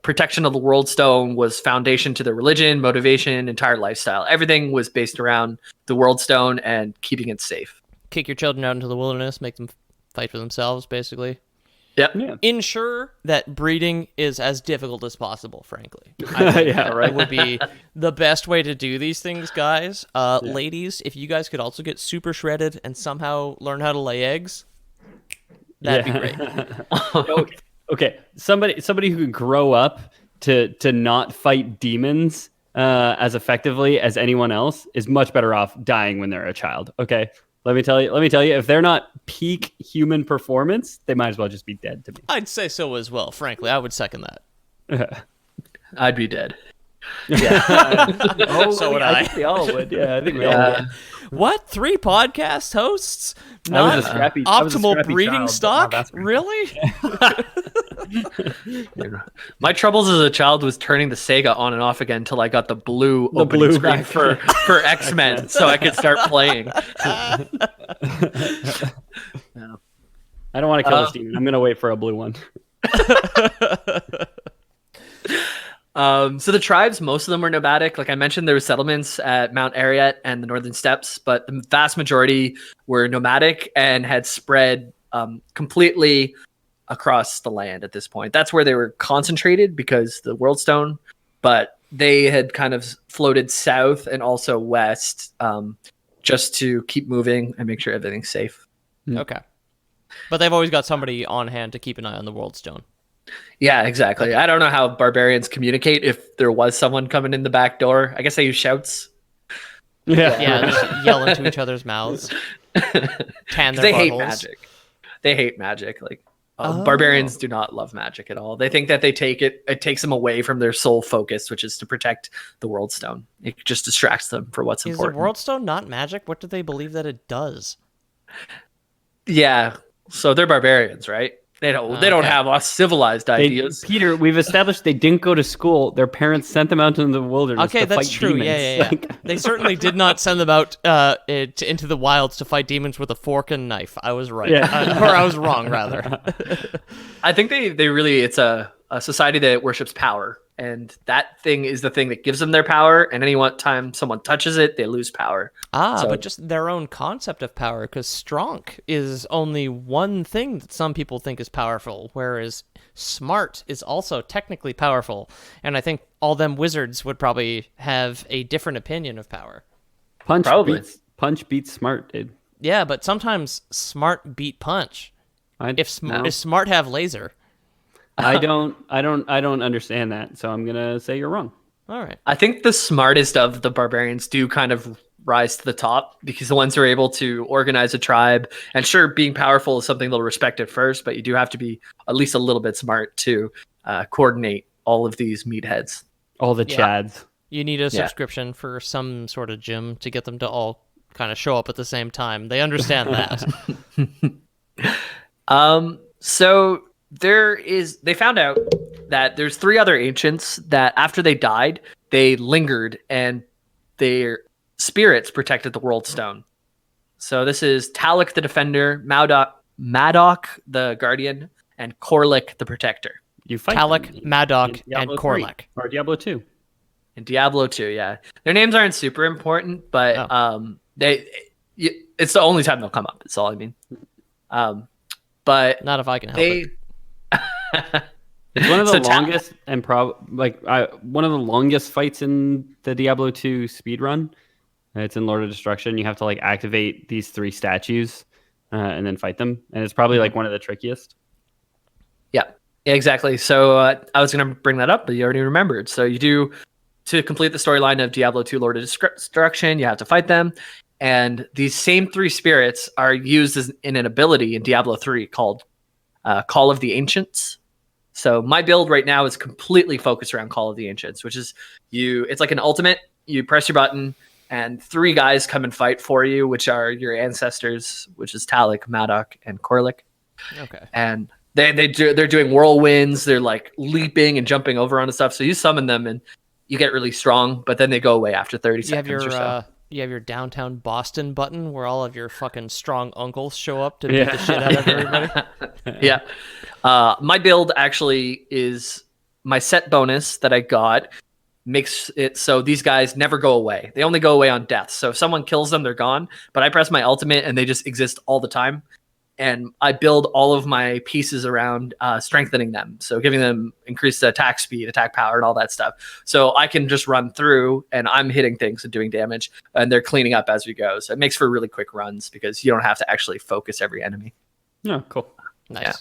Protection of the Worldstone was foundation to their religion, motivation, entire lifestyle. Everything was based around the Worldstone and keeping it safe. Kick your children out into the wilderness, make them fight for themselves, basically. Yep. Yeah. Ensure that breeding is as difficult as possible, frankly. Yeah, right. It would be the best way to do these things, guys. Ladies, if you guys could also get super shredded and somehow learn how to lay eggs, that'd be great. Okay, somebody who can grow up to not fight demons as effectively as anyone else is much better off dying when they're a child. Okay, let me tell you, if they're not peak human performance, they might as well just be dead to me. I'd say so as well, frankly. I would second that. I'd be dead. Yeah. So would I. think we all would. Yeah, I think we all would. What? 3 podcast hosts? I was a Not scrappy- I was a optimal scrappy breeding child, but stock? not that scrappy. Really? My troubles as a child was turning the Sega on and off again until I got the blue opening blue screen back. for X-Men so I could start playing. I don't want to kill this demon. I'm gonna wait for a blue one. So the tribes, most of them were nomadic. Like I mentioned, there were settlements at Mount Arayat and the Northern Steppes, but the vast majority were nomadic and had spread completely across the land at this point. That's where they were concentrated because the Worldstone, but they had kind of floated south and also west just to keep moving and make sure everything's safe. Okay. But they've always got somebody on hand to keep an eye on the Worldstone. Yeah, exactly. I don't know how barbarians communicate if there was someone coming in the back door. I guess they use shouts. Yeah, just yell into each other's mouths. Tan their They hate buttholes. magic. They hate magic. Like barbarians do not love magic at all. They think that it takes them away from their sole focus, which is to protect the Worldstone. It just distracts them for what's Is important. the Worldstone not magic? What do they believe that it does? Yeah. So they're barbarians, right? They don't have us civilized ideas. Peter, we've established they didn't go to school. Their parents sent them out into the wilderness. Okay, to that's fight true. Demons. Yeah. They certainly did not send them out into the wilds to fight demons with a fork and knife. I was right. Yeah. Or I was wrong, rather. I think they really, it's a society that worships power. And that thing is the thing that gives them their power. And any one time someone touches it, they lose power. But just their own concept of power, because strong is only one thing that some people think is powerful, whereas smart is also technically powerful. And I think all them wizards would probably have a different opinion of power. Punch Probably. beats smart, dude. Yeah, but sometimes smart beat punch. If smart have laser. I don't understand that, so I'm gonna say you're wrong. All right. I think the smartest of the barbarians do kind of rise to the top because the ones who are able to organize a tribe, and sure, being powerful is something they'll respect at first, but you do have to be at least a little bit smart to coordinate all of these meatheads. All the chads. You need a subscription for some sort of gym to get them to all kind of show up at the same time. They understand that. So they found out that there's 3 other ancients that after they died, they lingered and their spirits protected the Worldstone. So this is Talek the Defender, Madoc the Guardian, and Korlik the Protector. You fight Talek, them. Madoc, In and Diablo 3, Korlek. or Diablo 2. And Diablo 2, yeah. Their names aren't super important, but it's the only time they'll come up. That's all I mean. But Not if I can help it. It's one of the So longest and one of the longest fights in the Diablo 2 speedrun. It's in Lord of Destruction. You have to activate these 3 statues and then fight them, and it's probably one of the trickiest. Yeah, exactly. So I was going to bring that up, but you already remembered. So you do, to complete the storyline of Diablo 2 Lord of Destruction, you have to fight them. And these same 3 spirits are used in an ability in Diablo 3 called Call of the Ancients. So my build right now is completely focused around Call of the Ancients, which is it's like an ultimate. You press your button and 3 guys come and fight for you, which are your ancestors, which is Talik, Madoc, and Korlik. Okay. And they're doing whirlwinds. They're like leaping and jumping over onto stuff. So you summon them and you get really strong, but then they go away after 30 seconds or so. You have your downtown Boston button where all of your fucking strong uncles show up to beat the shit out of everybody. Yeah. My build actually is my set bonus that I got makes it so these guys never go away. They only go away on death. So if someone kills them, they're gone. But I press my ultimate and they just exist all the time. And I build all of my pieces around strengthening them. So giving them increased attack speed, attack power, and all that stuff. So I can just run through and I'm hitting things and doing damage. And they're cleaning up as we go. So it makes for really quick runs because you don't have to actually focus every enemy. Oh, cool. Nice. Yeah.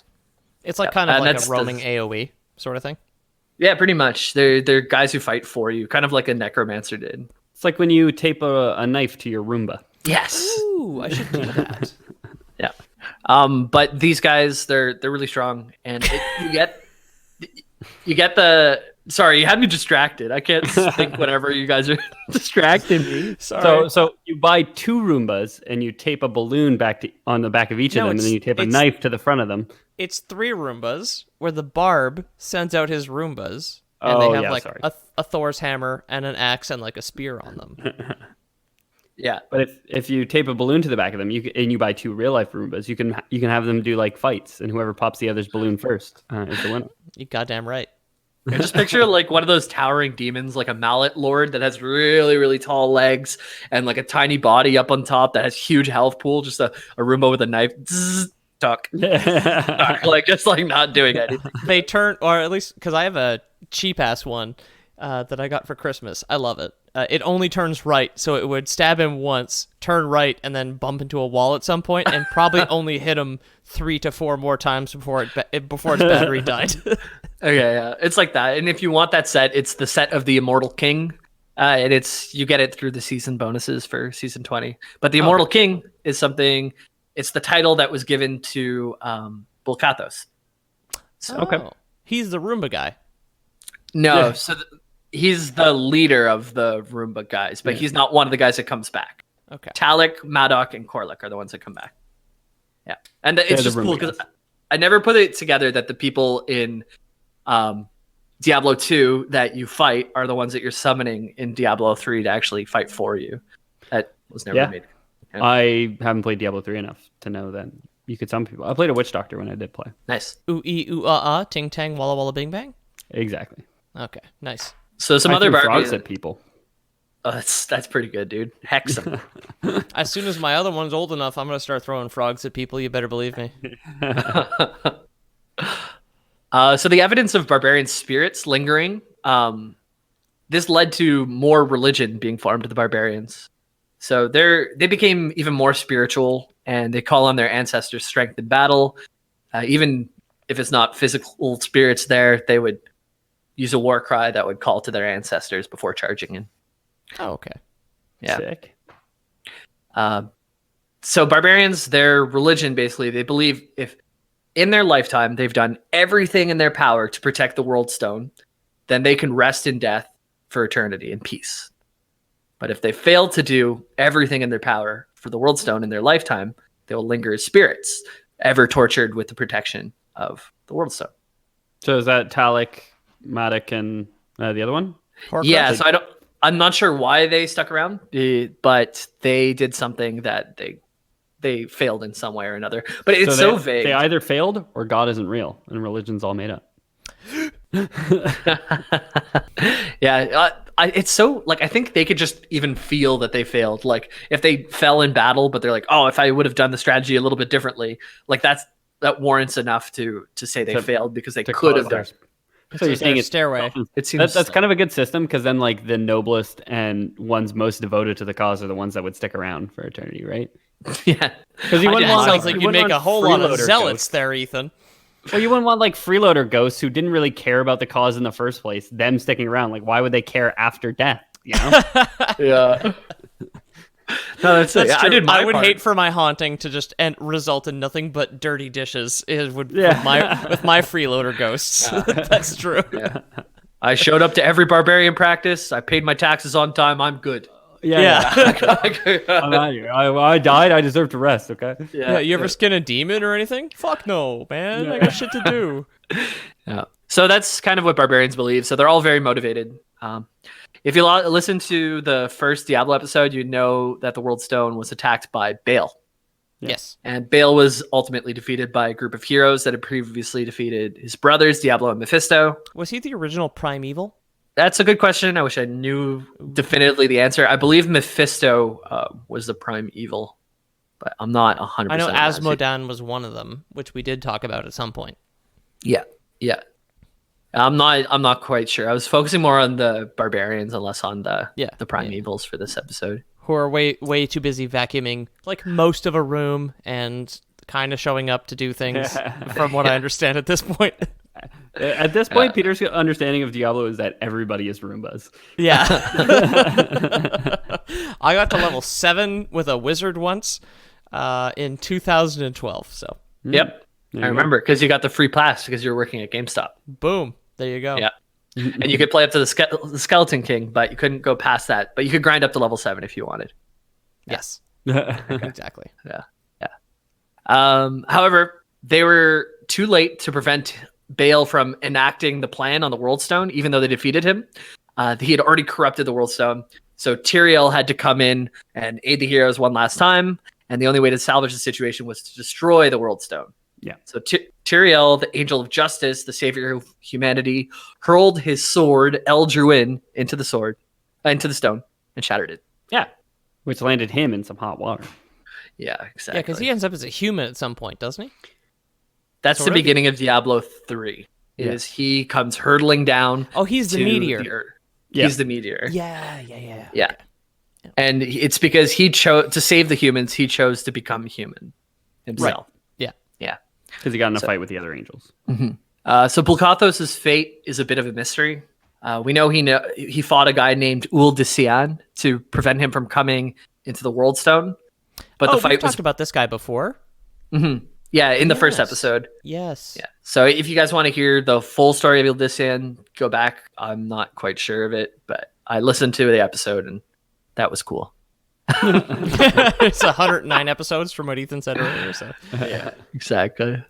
It's like kind of like a roaming AoE sort of thing. Yeah, pretty much. They're guys who fight for you, kind of like a necromancer did. It's like when you tape a knife to your Roomba. Yes. Ooh, I should do that. Yeah. But these guys, they're really strong, and you get the. Sorry, you had me distracted. I can't think whenever you guys are distracting me. Sorry. So you buy 2 Roombas and you tape a balloon on the back of each of them, and then you tape a knife to the front of them. It's 3 Roombas where the Barb sends out his Roombas, and they have a Thor's hammer and an axe and like a spear on them. Yeah, but if you tape a balloon to the back of them, and you buy 2 real life Roombas, you can have them do like fights, and whoever pops the other's balloon first is the winner. You goddamn right. I just picture like one of those towering demons, like a mallet lord that has really, really tall legs and like a tiny body up on top that has huge health pool. Just a Roomba with a knife. Zzz, tuck. Like just like not doing anything. They turn, or at least because I have a cheap ass one that I got for Christmas. I love it. It only turns right, so it would stab him once, turn right, and then bump into a wall at some point, and probably only hit him 3 to 4 more times before its battery died. Okay, yeah, it's like that. And if you want that set, it's the set of the Immortal King, and you get it through the season bonuses for season 20. But the Immortal King is something. It's the title that was given to Bulkathos. So, he's the Roomba guy. No, Yeah. so he's the leader of the Roomba guys, but he's not one of the guys that comes back. Okay. Talik, Madoc, and Korlik are the ones that come back. Yeah, and it's just cool because guys. I never put it together that the people in Diablo 2 that you fight are the ones that you're summoning in Diablo 3 to actually fight for you. That was never made. Yeah. I haven't played Diablo 3 enough to know that you could summon people. I played a witch doctor when I did play. Nice. Ooh ah, ting tang, walla walla, bing bang. Exactly. Okay, nice. So some I other threw barbarians frogs at people. Oh, that's pretty good, dude. Hex them. As soon as my other one's old enough, I'm gonna start throwing frogs at people. You better believe me. So the evidence of barbarian spirits lingering, this led to more religion being formed to the barbarians. So they became even more spiritual, and they call on their ancestors' strength in battle. Even if it's not physical spirits there, they would use a war cry that would call to their ancestors before charging in. Oh, okay. Yeah. Sick. So barbarians, their religion, basically, they believe if in their lifetime they've done everything in their power to protect the Worldstone, then they can rest in death for eternity in peace. But if they fail to do everything in their power for the Worldstone in their lifetime, they will linger as spirits, ever tortured with the protection of the Worldstone. So is that Talik, Madoc, and the other one? Yeah, so I'm not sure why they stuck around, but they did something that they failed in some way or another. But it's so vague. They either failed or God isn't real and religion's all made up. Yeah, it's so like I think they could just even feel that they failed. Like if they fell in battle, but they're like, oh, if I would have done the strategy a little bit differently, like that warrants enough to say they failed because they could have done. So you're saying it's stairway. It seems that's kind of a good system because then like the noblest and ones most devoted to the cause are the ones that would stick around for eternity, right? Yeah, because you wouldn't want sounds like you'd make a whole lot of zealots ghosts. there, Ethan. Well, you wouldn't want like freeloader ghosts who didn't really care about the cause in the first place. Them sticking around, like why would they care after death? You know? Yeah. that's That's I true. did my I would part. hate for my haunting to just result in nothing but dirty dishes. With my freeloader ghosts. That's true. Yeah. I showed up to every barbarian practice. I paid my taxes on time. I'm good. Yeah. I'm out of here. I died. I deserve to rest. Okay. Yeah, you ever skin a demon or anything? Fuck no, man. I got shit to do. Yeah. So that's kind of what barbarians believe. So they're all very motivated. If you listen to the first Diablo episode, you know that the Worldstone was attacked by Baal. Yes. And Baal was ultimately defeated by a group of heroes that had previously defeated his brothers, Diablo and Mephisto. Was he the original primeval? That's a good question. I wish I knew definitively the answer. I believe Mephisto was the prime evil, but I'm not 100%. I know Asmodan was one of them, which we did talk about at some point. Yeah. I'm not quite sure. I was focusing more on the barbarians and less on the prime evils for this episode. Who are way too busy vacuuming like most of a room and kind of showing up to do things from what I understand at this point. At this point, Peter's understanding of Diablo is that everybody is Roombas. Yeah. I got to level 7 with a wizard once in 2012. So. Yep. I remember because you got the free pass because you were working at GameStop. Boom. There you go. Yeah. And you could play up to the Skeleton King, but you couldn't go past that. But you could grind up to level 7 if you wanted. Yes. Exactly. Yeah. However, they were too late to prevent Baal from enacting the plan on the Worldstone, even though they defeated him. He had already corrupted the Worldstone. So Tyrael had to come in and aid the heroes one last time. And the only way to salvage the situation was to destroy the Worldstone. Yeah. So Tyrael, the angel of justice, the savior of humanity, hurled his sword, El Druin, into the stone, and shattered it. Yeah. Which landed him in some hot water. Yeah, exactly. Yeah, because he ends up as a human at some point, doesn't he? That's Sort the of? beginning of Diablo 3. Is he comes hurtling down. Oh, he's the to meteor. the earth. Yeah. He's the meteor. Yeah. Yeah. And it's because he chose to save the humans. He chose to become human himself. Yeah. Because he got in a fight with the other angels. So Bulkathos' fate is a bit of a mystery. We know he fought a guy named Uldisian to prevent him from coming into the Worldstone. But the fight we've talked about this guy before. Yeah, in the first episode. Yes. Yeah. So if you guys want to hear the full story of Uldisian, go back. I'm not quite sure of it, but I listened to the episode and that was cool. It's 109 episodes from what Ethan said earlier. So Yeah, exactly.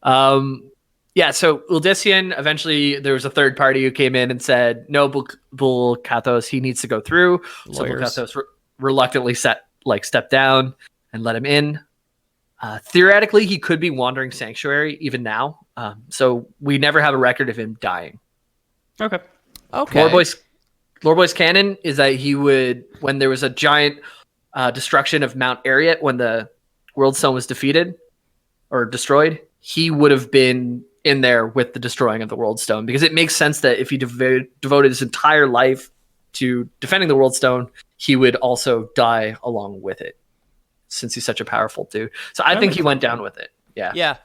So Uldisian, eventually there was a third party who came in and said, no, Bulkathos, he needs to go through. Lawyers. So Bulkathos reluctantly stepped down and let him in. Theoretically, he could be wandering Sanctuary even now. So we never have a record of him dying. Okay. Lore Boy's canon is that he would, when there was a giant destruction of Mount Ariat, when the Worldstone was defeated or destroyed, he would have been in there with the destroying of the Worldstone, because it makes sense that if he devoted his entire life to defending the Worldstone, he would also die along with it, since he's such a powerful dude. So I think he went down with it. Yeah. Yeah.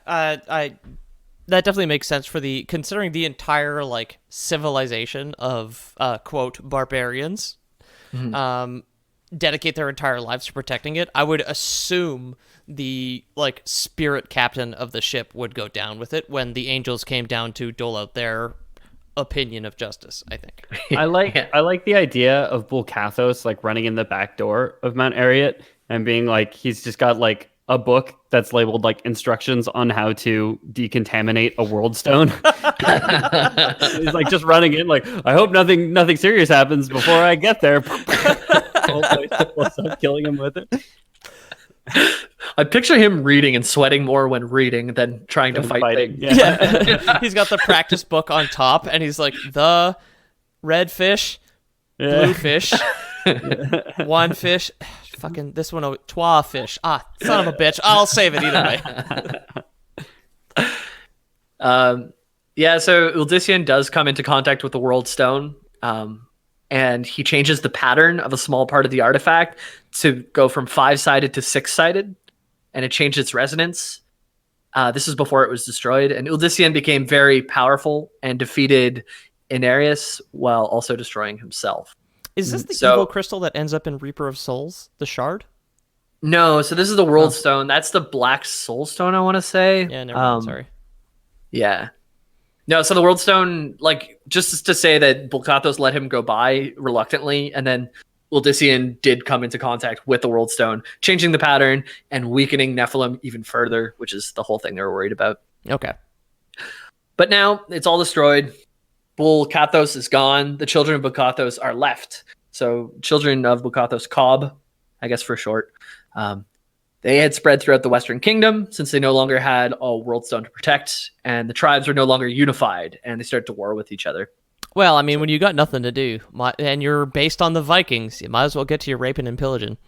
That definitely makes sense for considering the entire civilization of quote barbarians dedicate their entire lives to protecting it. I would assume the spirit captain of the ship would go down with it when the angels came down to dole out their opinion of justice. I think I like the idea of Bulkathos running in the back door of Mount Ariat and being he's just got a book that's labeled instructions on how to decontaminate a Worldstone. He's just running in I hope nothing serious happens before I get there. Killing him with it. I picture him reading and sweating more when reading than trying to fight things. Yeah. He's got the practice book on top, and he's the red fish, blue fish, one fish, fucking this one, twa fish. Ah, son of a bitch. I'll save it either way. So Uldisian does come into contact with the Worldstone, and he changes the pattern of a small part of the artifact to go from 5-sided to 6-sided, and it changed its resonance. This is before it was destroyed, and Uldisian became very powerful and defeated Inarius while also destroying himself. Is this the evil crystal that ends up in Reaper of Souls? The shard? No, so this is the Worldstone. That's the Black Soulstone, I want to say. Yeah, never mind, sorry. Yeah. No, so the Worldstone, like, just to say that Bulkathos let him go by reluctantly, and then Uldyssian did come into contact with the Worldstone, changing the pattern and weakening Nephilim even further, which is the whole thing they were worried about. Okay. But now it's all destroyed. Bulkathos is gone. The children of Bulkathos are left. So children of Bulkathos Cobb, I guess for short, they had spread throughout the Western Kingdom since they no longer had a Worldstone to protect, and the tribes were no longer unified, and they started to war with each other. Well, I mean, when you got nothing to do, and you're based on the Vikings, you might as well get to your raping and pillaging.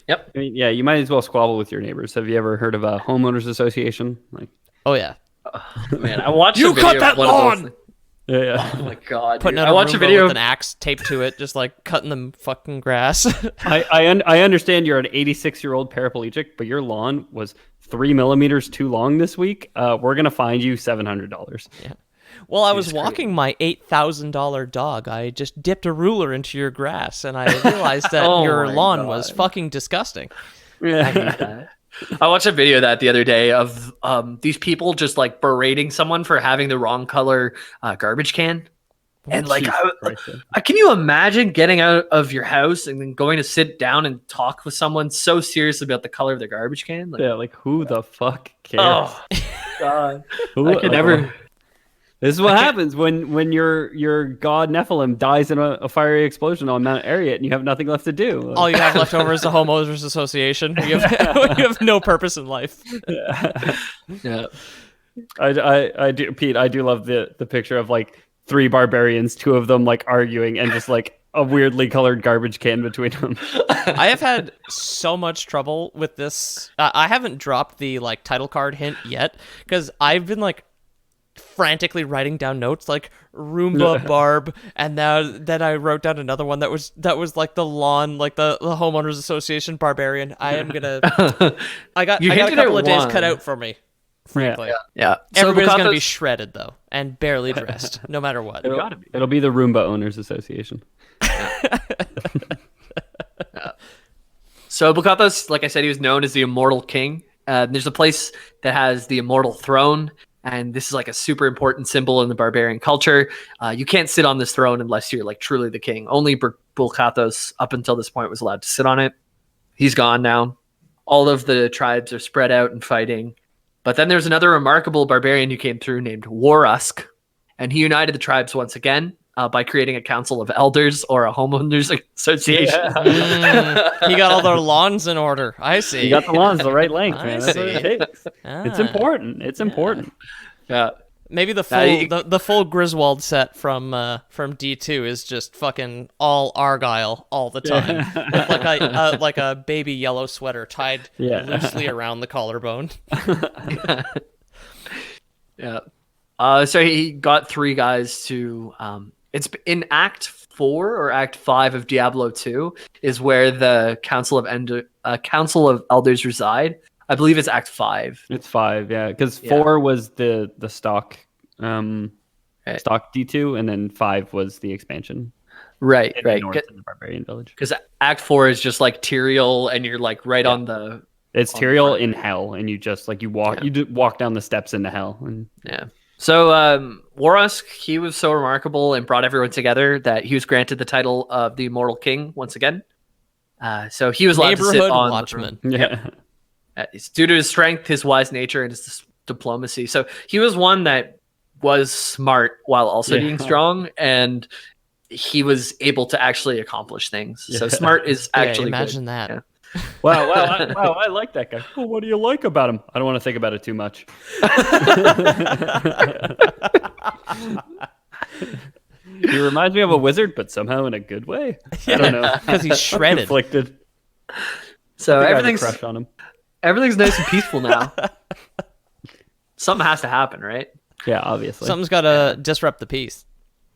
Yep. I mean, yeah, you might as well squabble with your neighbors. Have you ever heard of a homeowners association? Like, oh yeah. Man, I watched you a video cut that of one lawn! of those. Yeah. Oh my god! Putting dude. out I watched a video with an axe taped to it, just like cutting the fucking grass. I understand you're an 86-year-old paraplegic, but your lawn was 3 millimeters too long this week. We're gonna find you $700. Yeah. Well, I was walking my $8,000 dog. I just dipped a ruler into your grass, and I realized that your lawn was fucking disgusting. Yeah. I hate that. I watched a video of that the other day of these people just like berating someone for having the wrong color garbage can. And like, can you imagine getting out of your house and then going to sit down and talk with someone so serious about the color of their garbage can? Like, yeah, like who the fuck cares? Oh, God. Who, I could never... This is what happens when your god Nephilim dies in a fiery explosion on Mount Arreat and you have nothing left to do. All you have left over is the homeowners association. You have no purpose in life. Yeah. I do, Pete. I do love the picture of like 3 barbarians, 2 of them like arguing, and just like a weirdly colored garbage can between them. I have had so much trouble with this. I haven't dropped the like title card hint yet because I've been like frantically writing down notes like Roomba Barb, and then I wrote down another one that was like the lawn, like the homeowners association Barbarian. I am gonna I got a couple of days cut out for me, frankly. Yeah. Everybody's gonna be shredded though and barely dressed no matter what. It'll be the Roomba Owners Association. So Bulkathos, like I said, he was known as the Immortal King. There's a place that has the Immortal Throne, and this is like a super important symbol in the barbarian culture. You can't sit on this throne unless you're like truly the king. Only Bulkathos, up until this point, was allowed to sit on it. He's gone now. All of the tribes are spread out and fighting. But then there's another remarkable barbarian who came through named Warusk, and he united the tribes once again by creating a council of elders or a homeowners association. Yeah. He got all their lawns in order. I see. You got the lawns the right length, man. I That's see. what it takes. It's important. It's important. Yeah. Maybe the full Griswold set from D2 is just fucking all Argyle all the time, with like a baby yellow sweater tied loosely around the collarbone. Yeah. So he got 3 guys to. It's in Act 4 or Act 5 of Diablo 2 is where the Council of Elders reside. I believe it's Act 5. It's 5, yeah, because 4 was the stock stock D2, and then 5 was the expansion. Right. North in the Barbarian Village. Because Act 4 is just like Tyrael, and you're like on the. It's Tyrael in hell, and you just like you walk down the steps into hell, and So Warusk, he was so remarkable and brought everyone together that he was granted the title of the Immortal King once again. So he was allowed to sit on watchman. It's due to his strength, his wise nature, and his diplomacy. So he was one that was smart while also being strong, and he was able to actually accomplish things. So smart is actually imagine good. that. Yeah. Wow, I like that guy. Well, what do you like about him? I don't want to think about it too much. He reminds me of a wizard, but somehow in a good way. I don't know, because he's shredded. Conflicted. So I have a crush on him. Everything's nice and peaceful now. Something has to happen, right? Yeah, obviously. Something's got to disrupt the peace.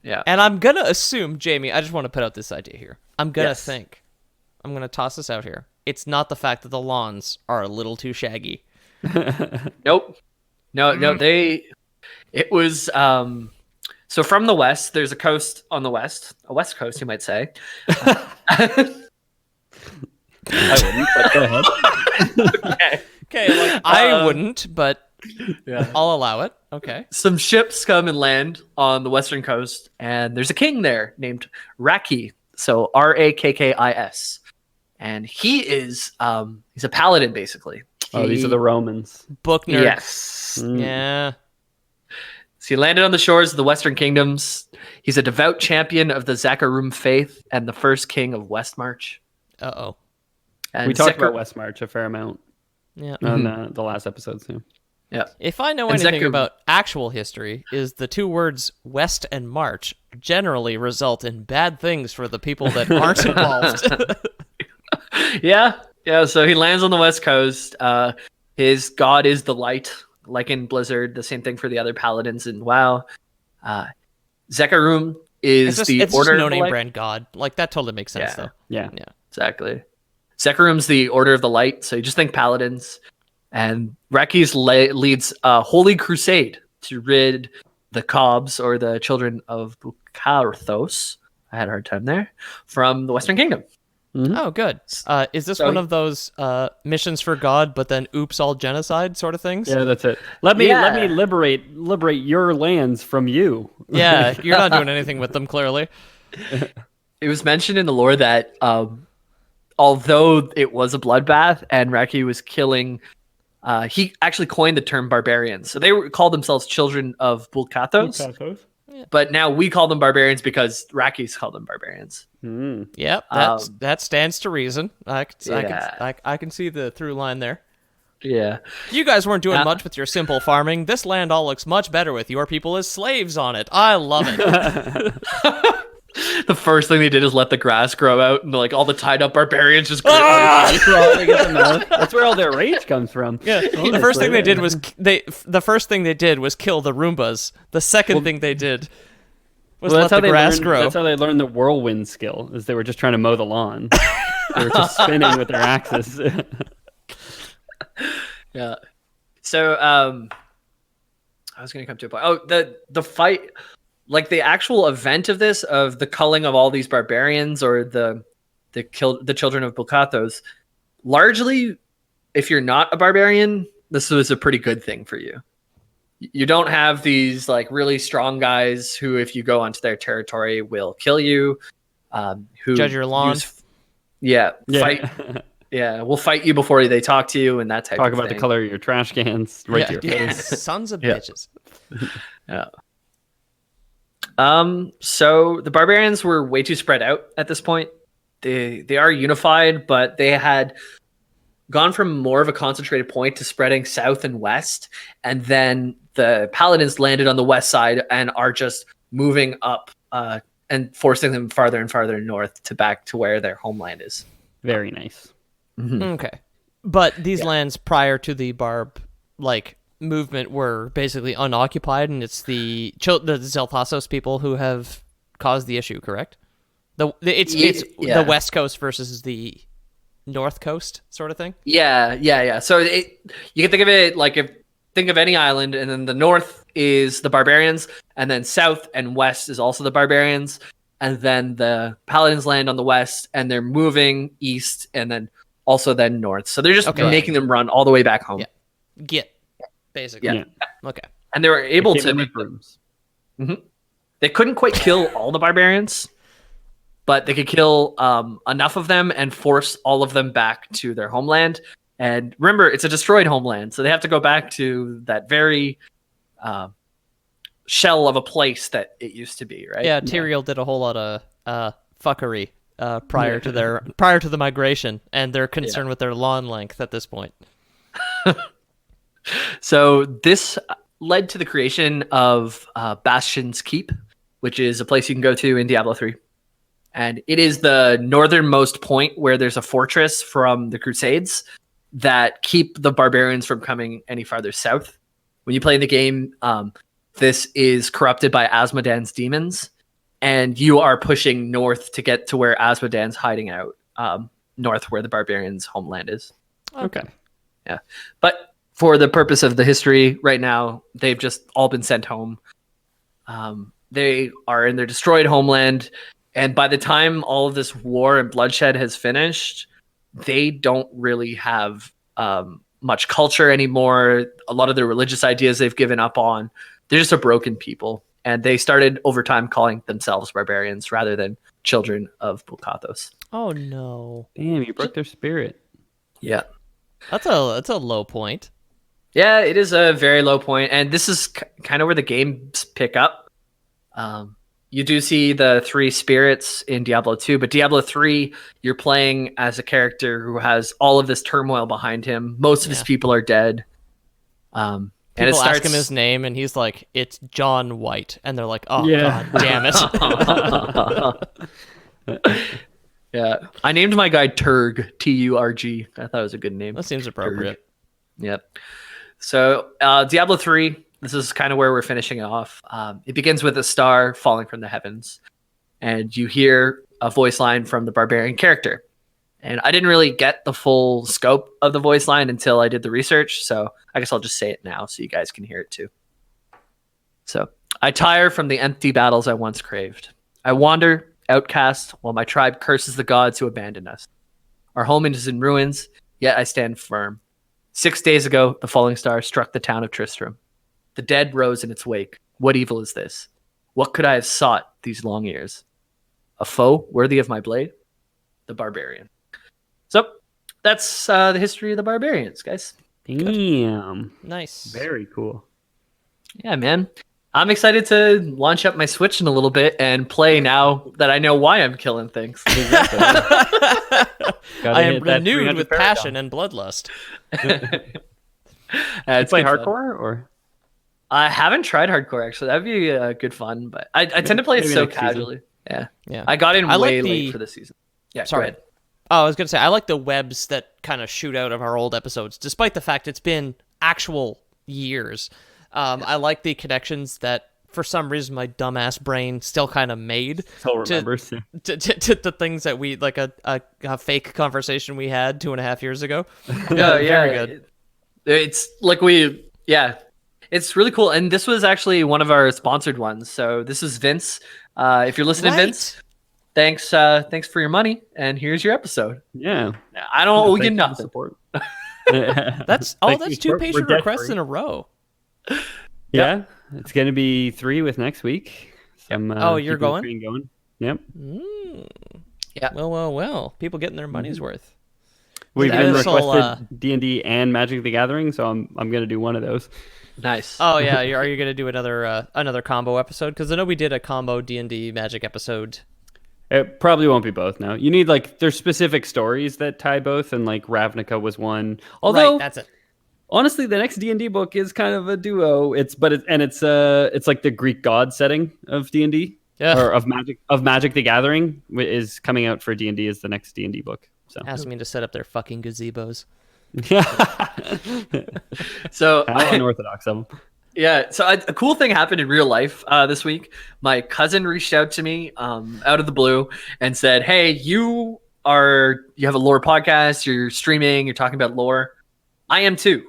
Yeah. And I'm going to assume, Jamie, I just want to put out this idea here. I'm going to toss this out here. It's not the fact that the lawns are a little too shaggy. Nope. No, it was, so So from the west, there's a coast on the west, a west coast, you might say. I wouldn't, but go ahead. Okay, like I wouldn't, but Yeah. I'll allow it. Okay. Some ships come and land on the western coast, and there's a king there named Raki. So Rakkis, and he is he's a paladin basically. These are the Romans. Book nerd. Yes. Yeah. So he landed on the shores of the Western Kingdoms. He's a devout champion of the Zakarum faith and the first king of Westmarch. Uh-oh. And We talked about Westmarch a fair amount Yeah. on the last episode too. Yeah. If I know And anything Zakarum- about actual history, is the two words West and March generally result in bad things for the people that aren't involved. Yeah. So he lands on the West Coast. His god is the light, like in Blizzard. The same thing for the other paladins in WoW. Zakarum is it's the just order. no of the name light. brand god. Like that totally makes sense Yeah. though. Yeah. Yeah. Exactly. Zakarum's the Order of the Light, so you just think paladins. And Rakis leads a holy crusade to rid the Cobbs, or the children of Bulkathos, I had a hard time there, from the Western Kingdom. Oh, good. Is this So- one of those missions for God, but then oops, all genocide sort of things? Yeah, that's it. Let me Yeah. liberate your lands from you. Yeah, you're not doing anything with them, clearly. It was mentioned in the lore that although it was a bloodbath and Raki was killing, he actually coined the term barbarians. So they called themselves children of Bulkathos, but now we call them barbarians because Raki's called them barbarians. Yep, that stands to reason. I can see the through line there. Yeah. You guys weren't doing much with your simple farming. This land all looks much better with your people as slaves on it. I love it. The first thing they did is let the grass grow out, and like all the tied up barbarians just. That's where all their rage comes from. Yeah, the first thing they did was kill the Roombas. The second thing they did was let the grass grow. That's how they learned the whirlwind skill. Is they were just trying to mow the lawn. They were just spinning with their axes. Yeah. So I was gonna come to a point. Oh, the fight, like the actual event of this, of the culling of all these barbarians, or the children of Bulkathos, largely, if you're not a barbarian, this was a pretty good thing for you. You don't have these like really strong guys who, if you go onto their territory, will kill you. Who Judge your lawn. Fight. Yeah, we'll fight you before they talk to you and that type of thing. Talk about the color of your trash cans right to your face. Sons of bitches. Yeah. So the barbarians were way too spread out at this point. They are unified, but they had gone from more of a concentrated point to spreading south and west, and then the paladins landed on the west side and are just moving up and forcing them farther and farther north to back to where their homeland is. Very nice. Mm-hmm. Okay. But these lands prior to the Barb movement were basically unoccupied, and it's the Zelthasos people who have caused the issue, correct? It's the West Coast versus the North Coast sort of thing? Yeah. So you can think of it like think of any island, and then the north is the barbarians, and then south and west is also the barbarians, and then the paladins land on the west, and they're moving east, and then also then north. So they're just making them run all the way back home. Yeah. Basically. Yeah. Okay. And they were able to make rooms. Mm-hmm. They couldn't quite kill all the barbarians, but they could kill enough of them and force all of them back to their homeland. And remember, it's a destroyed homeland, so they have to go back to that very shell of a place that it used to be, right? Yeah, Tyrael did a whole lot of fuckery prior to the migration, and they're concerned with their lawn length at this point. So this led to the creation of Bastion's Keep, which is a place you can go to in Diablo 3. And it is the northernmost point where there's a fortress from the Crusades that keep the barbarians from coming any farther south. When you play the game, this is corrupted by Asmodan's demons, and you are pushing north to get to where Asmodan's hiding out, north where the barbarians' homeland is. Okay. Yeah. But for the purpose of the history right now, they've just all been sent home. They are in their destroyed homeland, and by the time all of this war and bloodshed has finished, they don't really have much culture anymore. A lot of their religious ideas they've given up on. They're just a broken people, and they started over time calling themselves barbarians rather than children of Bulkathos. Oh no! Damn, you broke their spirit. Yeah, That's a low point. yeah, it is a very low point, and this is kind of where the games pick up. You do see the 3 spirits in Diablo 2, but Diablo 3, you're playing as a character who has all of this turmoil behind him. Most of his people are dead. And it People starts... ask him his name, and he's like, "It's John White," and they're like, "Oh Yeah. God damn it!" Yeah, I named my guy Turg, Turg. I thought it was a good name. That seems appropriate. Yep. So Diablo 3, this is kind of where we're finishing it off. It begins with a star falling from the heavens, and you hear a voice line from the barbarian character. And I didn't really get the full scope of the voice line until I did the research, so I guess I'll just say it now so you guys can hear it too. So, I tire from the empty battles I once craved. I wander, outcast, while my tribe curses the gods who abandoned us. Our home is in ruins, yet I stand firm. 6 days ago, the falling star struck the town of Tristram. The dead rose in its wake. What evil is this? What could I have sought these long years? A foe worthy of my blade? The Barbarian. So, that's the history of the Barbarians, guys. Damn. Nice. Very cool. Yeah, man. I'm excited to launch up my Switch in a little bit and play now that I know why I'm killing things. I am hit that renewed 300 with paragon. passion and bloodlust. It's Play good fun. hardcore or I haven't tried hardcore, actually. That'd be good fun, but I tend to play it Maybe so next season. casually. Yeah. Yeah. I got in I like way the- late for this season. Yeah, Sorry. go ahead. Oh, I was gonna say I like the webs that kind of shoot out of our old episodes, despite the fact it's been actual years. I like the connections that, for some reason, my dumbass brain still kind of made still remembers. to things that we like a fake conversation we had 2.5 years ago. Yeah, Very good. It's like it's really cool. And this was actually one of our sponsored ones. So this is Vince. If you're listening, Right. Vince, thanks for your money. And here's your episode. Yeah. I don't owe you Thank for the nothing. support. That's Thank that's you. 2 We're patron debt requests free. in a row. Yeah. It's going to be 3 with next week. I'm, Oh, you're keeping the going? train going. Yep. Yeah. Well. People getting their money's worth. We've Yeah, been this will, requested D&D and Magic the Gathering, so I'm going to do one of those. Nice. Oh yeah, are you gonna do another combo episode? Because I know we did a combo D&D Magic episode. It probably won't be both now. You need there's specific stories that tie both, and Ravnica was one. Although Right, that's it. honestly, the next D&D book is kind of a duo. It's like the Greek god setting of D&D Yeah. or of Magic the Gathering is coming out for D&D as the next D&D book. So Asking me to set up their fucking gazebos. So how unorthodox of them. yeah, so a cool thing happened in real life this week. My cousin reached out to me out of the blue and said, "Hey, you have a lore podcast. You're streaming. You're talking about lore. I am too.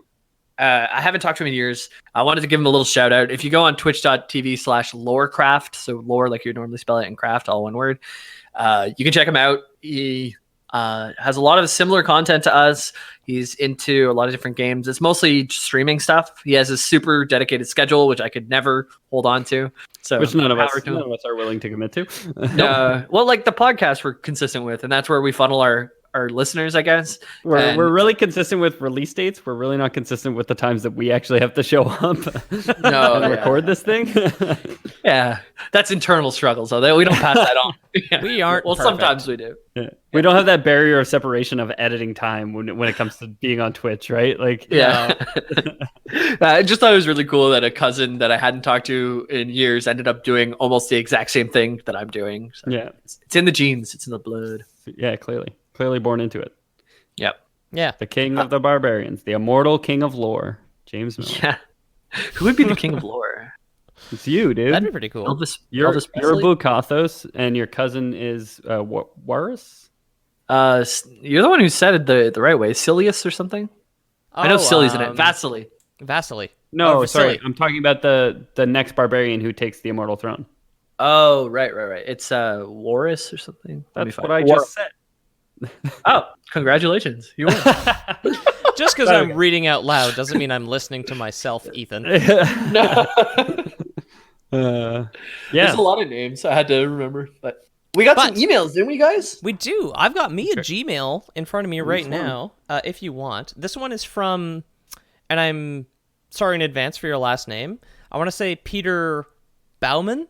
I haven't talked to him in years. I wanted to give him a little shout out. If you go on twitch.tv/lorecraft, so lore like you normally spell it, and craft all one word, you can check him out. He has a lot of similar content to us. He's into a lot of different games. It's mostly streaming stuff. He has a super dedicated schedule, which I could never hold on to. So Which none of us power to him. are willing to commit to. Well, like the podcast we're consistent with, and that's where we funnel our listeners, I guess. We're really consistent with release dates. We're really not consistent with the times that we actually have to show up and record this thing. Yeah, that's internal struggles, though. We don't pass that on. We aren't Well, perfect. sometimes we do. Yeah. We don't have that barrier of separation of editing time when it comes to being on Twitch, right? Yeah. I just thought it was really cool that a cousin that I hadn't talked to in years ended up doing almost the exact same thing that I'm doing. So Yeah. it's in the genes. It's in the blood. Yeah, clearly born into it. Yep. Yeah. The king of the barbarians, the immortal king of lore, James Miller. Yeah. Who would be the king of lore? It's you, dude. That'd be pretty cool. You're Elvis Presley? Bulkathos, and your cousin is Warus. You're the one who said it the right way. Silius or something? I know Silly's in it. Vasily. Vasily. No, Oh, sorry. Vasily. I'm talking about the next barbarian who takes the immortal throne. Oh, right. It's Warris or something. That's what I just said. Oh, congratulations. You won. Just because I'm reading out loud doesn't mean I'm listening to myself, Ethan. No. Yeah. There's a lot of names I had to remember, but we got some emails, didn't we, guys? We do. I've got me a Gmail in front of me right now, if you want. This one is from, and I'm sorry in advance for your last name. I want to say Peter Bauman.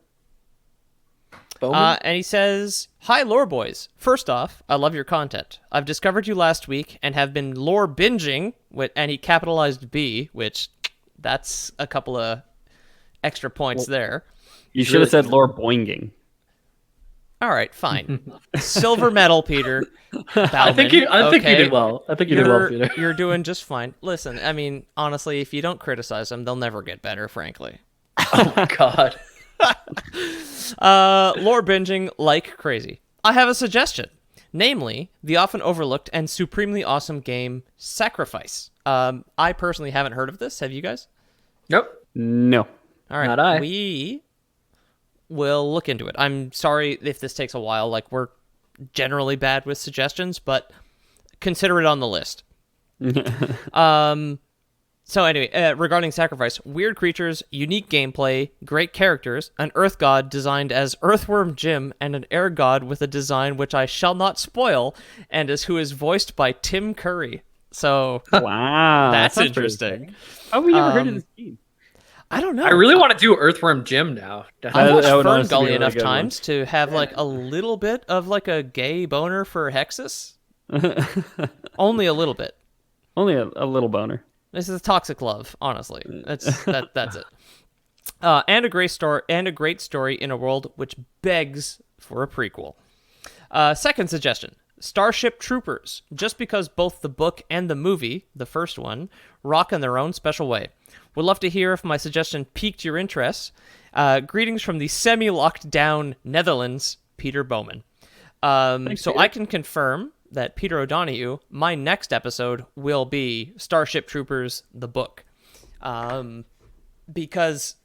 And he says, "Hi, Lore Boys. First off, I love your content. I've discovered you last week and have been lore binging," and he capitalized B, which that's a couple of extra points there. You should have said lore boinging. All right, fine. Silver medal, Peter Bauman. I think you did well. I think you did well, Peter. You're doing just fine. Listen, I mean, honestly, if you don't criticize them, they'll never get better, frankly. Oh, my God. Lore binging like crazy. I have a suggestion, namely the often overlooked and supremely awesome game Sacrifice. I personally haven't heard of this. Have you guys? Nope. No. All right. Not I. We will look into it. I'm sorry if this takes a while. Like, we're generally bad with suggestions, but consider it on the list. So anyway, regarding Sacrifice, weird creatures, unique gameplay, great characters, an earth god designed as Earthworm Jim, and an air god with a design which I shall not spoil, and who is voiced by Tim Curry. So wow, that's interesting. How have we never heard of this game? I don't know. I really want to do Earthworm Jim now. I've watched Fern Gully enough times to have like a little bit of like a gay boner for Hexus. Only a little bit. Only a little boner. This is toxic love, honestly. That's it. And a great story in a world which begs for a prequel. Second suggestion: Starship Troopers. Just because both the book and the movie, the first one, rock in their own special way. Would love to hear if my suggestion piqued your interest. Greetings from the semi-locked down Netherlands, Peter Bowman. Thanks, so Peter. I can confirm that Peter O'Donoghue, my next episode will be Starship Troopers, the book. Because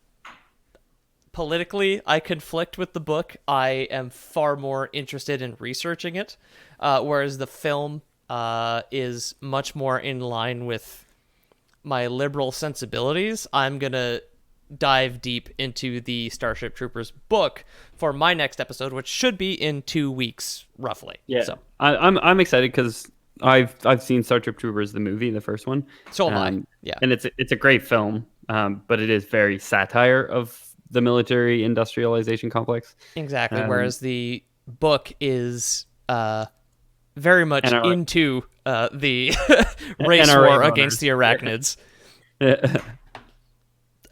politically I conflict with the book. I am far more interested in researching it, whereas the film is much more in line with my liberal sensibilities. I'm going to dive deep into the Starship Troopers book for my next episode, which should be in 2 weeks, roughly. Yeah, so I'm excited because I've seen Starship Troopers, the movie, the first one. So have I. Yeah, and it's a great film, but it is very satire of the military industrialization complex. Exactly. Whereas the book is very much into the race NRA war boners. against the arachnids.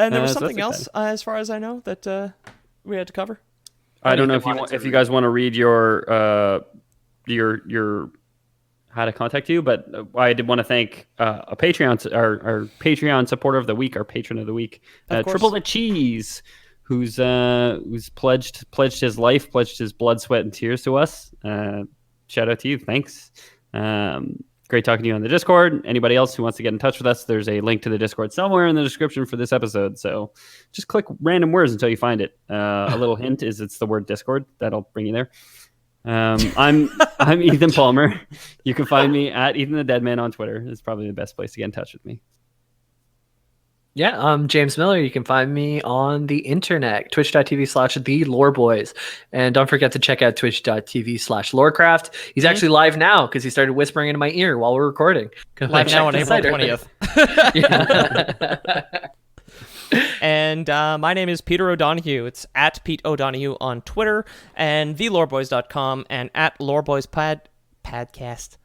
And there was something else, as far as I know, that we had to cover. I don't know if you guys want to read your how to contact you, but I did want to thank a Patreon, our Patreon supporter of the week, our patron of the week, Triple the Cheese, who's pledged his life, pledged his blood, sweat, and tears to us. Shout out to you, thanks. Great talking to you on the Discord. Anybody else who wants to get in touch with us, there's a link to the Discord somewhere in the description for this episode. So just click random words until you find it. A little hint is it's the word Discord. That'll bring you there. I'm Ethan Palmer. You can find me at Ethan the Deadman on Twitter. It's probably the best place to get in touch with me. Yeah, I'm James Miller. You can find me on the internet, twitch.tv/theloreboys. And don't forget to check out twitch.tv/lorecraft. He's actually live now because he started whispering into my ear while we're recording. Live now on April 20th. And my name is Peter O'Donoghue. It's at Pete O'Donoghue on Twitter and theloreboys.com and at loreboyspodcast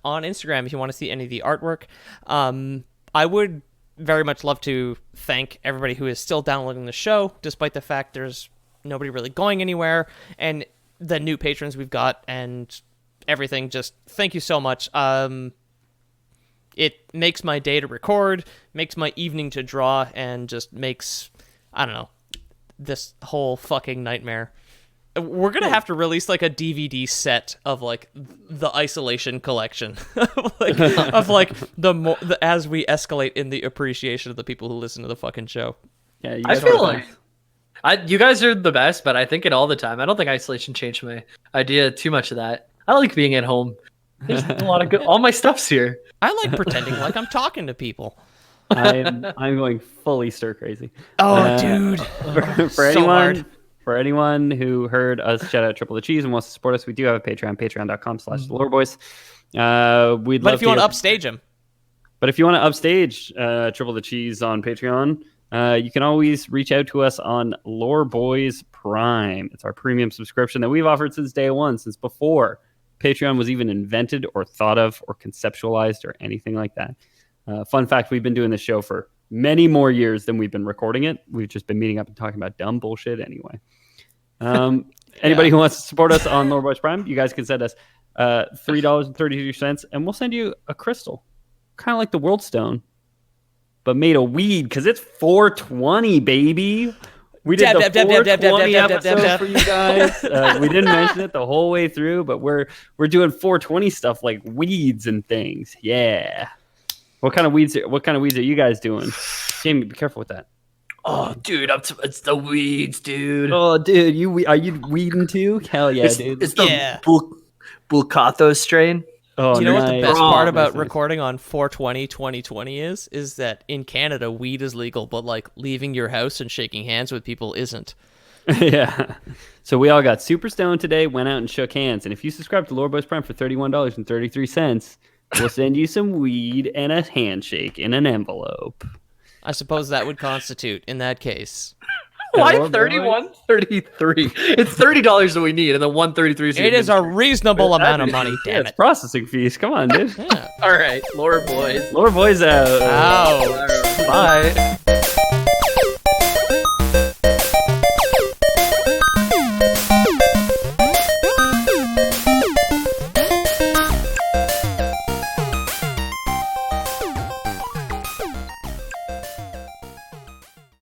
on Instagram if you want to see any of the artwork. I would very much love to thank everybody who is still downloading the show, despite the fact there's nobody really going anywhere, and the new patrons we've got and everything. Just thank you so much. It makes my day to record, makes my evening to draw, and just makes, I don't know, this whole fucking nightmare. We're going to have to release like a DVD set of like the Isolation collection as we escalate in the appreciation of the people who listen to the fucking show. Yeah, I feel like You guys are the best, but I think it all the time. I don't think isolation changed my idea too much of that. I like being at home. There's a lot of good. All my stuff's here. I like pretending like I'm talking to people. I'm going fully stir crazy. Oh, dude. For anyone who heard us shout out Triple the Cheese and wants to support us, we do have a Patreon, patreon.com/theloreboys. We'd love But if you want to upstage him. But if you want to upstage Triple the Cheese on Patreon, you can always reach out to us on Lore Boys Prime. It's our premium subscription that we've offered since day one, since before Patreon was even invented or thought of or conceptualized or anything like that. Fun fact, we've been doing this show for many more years than we've been recording it. We've just been meeting up and talking about dumb bullshit anyway. Anybody who wants to support us on Lore Boys Prime, you guys can send us $3.32 and we'll send you a crystal. Kind of like the Worldstone, but made of weed because it's 420, baby. We did the 420 episode for you guys. We didn't mention it the whole way through, but we're doing 420 stuff like weeds and things. Yeah. What kind of weeds are you guys doing? Jamie, be careful with that. Oh, dude, it's the weeds, dude. Oh, dude, are you weeding too? Hell yeah, dude. It's the Bulkathos strain. Oh, do you know what the best part about recording on 4/20/2020 is that in Canada weed is legal, but like leaving your house and shaking hands with people isn't. Yeah. So we all got super stoned today, went out and shook hands, and if you subscribe to Lore Boys Prime for $31.33, we'll send you some weed and a handshake in an envelope. I suppose that would constitute in that case. Why 31, 33? It's $30 that we need, and then 133. It is a reasonable amount of money. Damn it! Processing fees. Come on, dude. Yeah. All right, Lore Boys. Lore Boys out. Ow. Bye.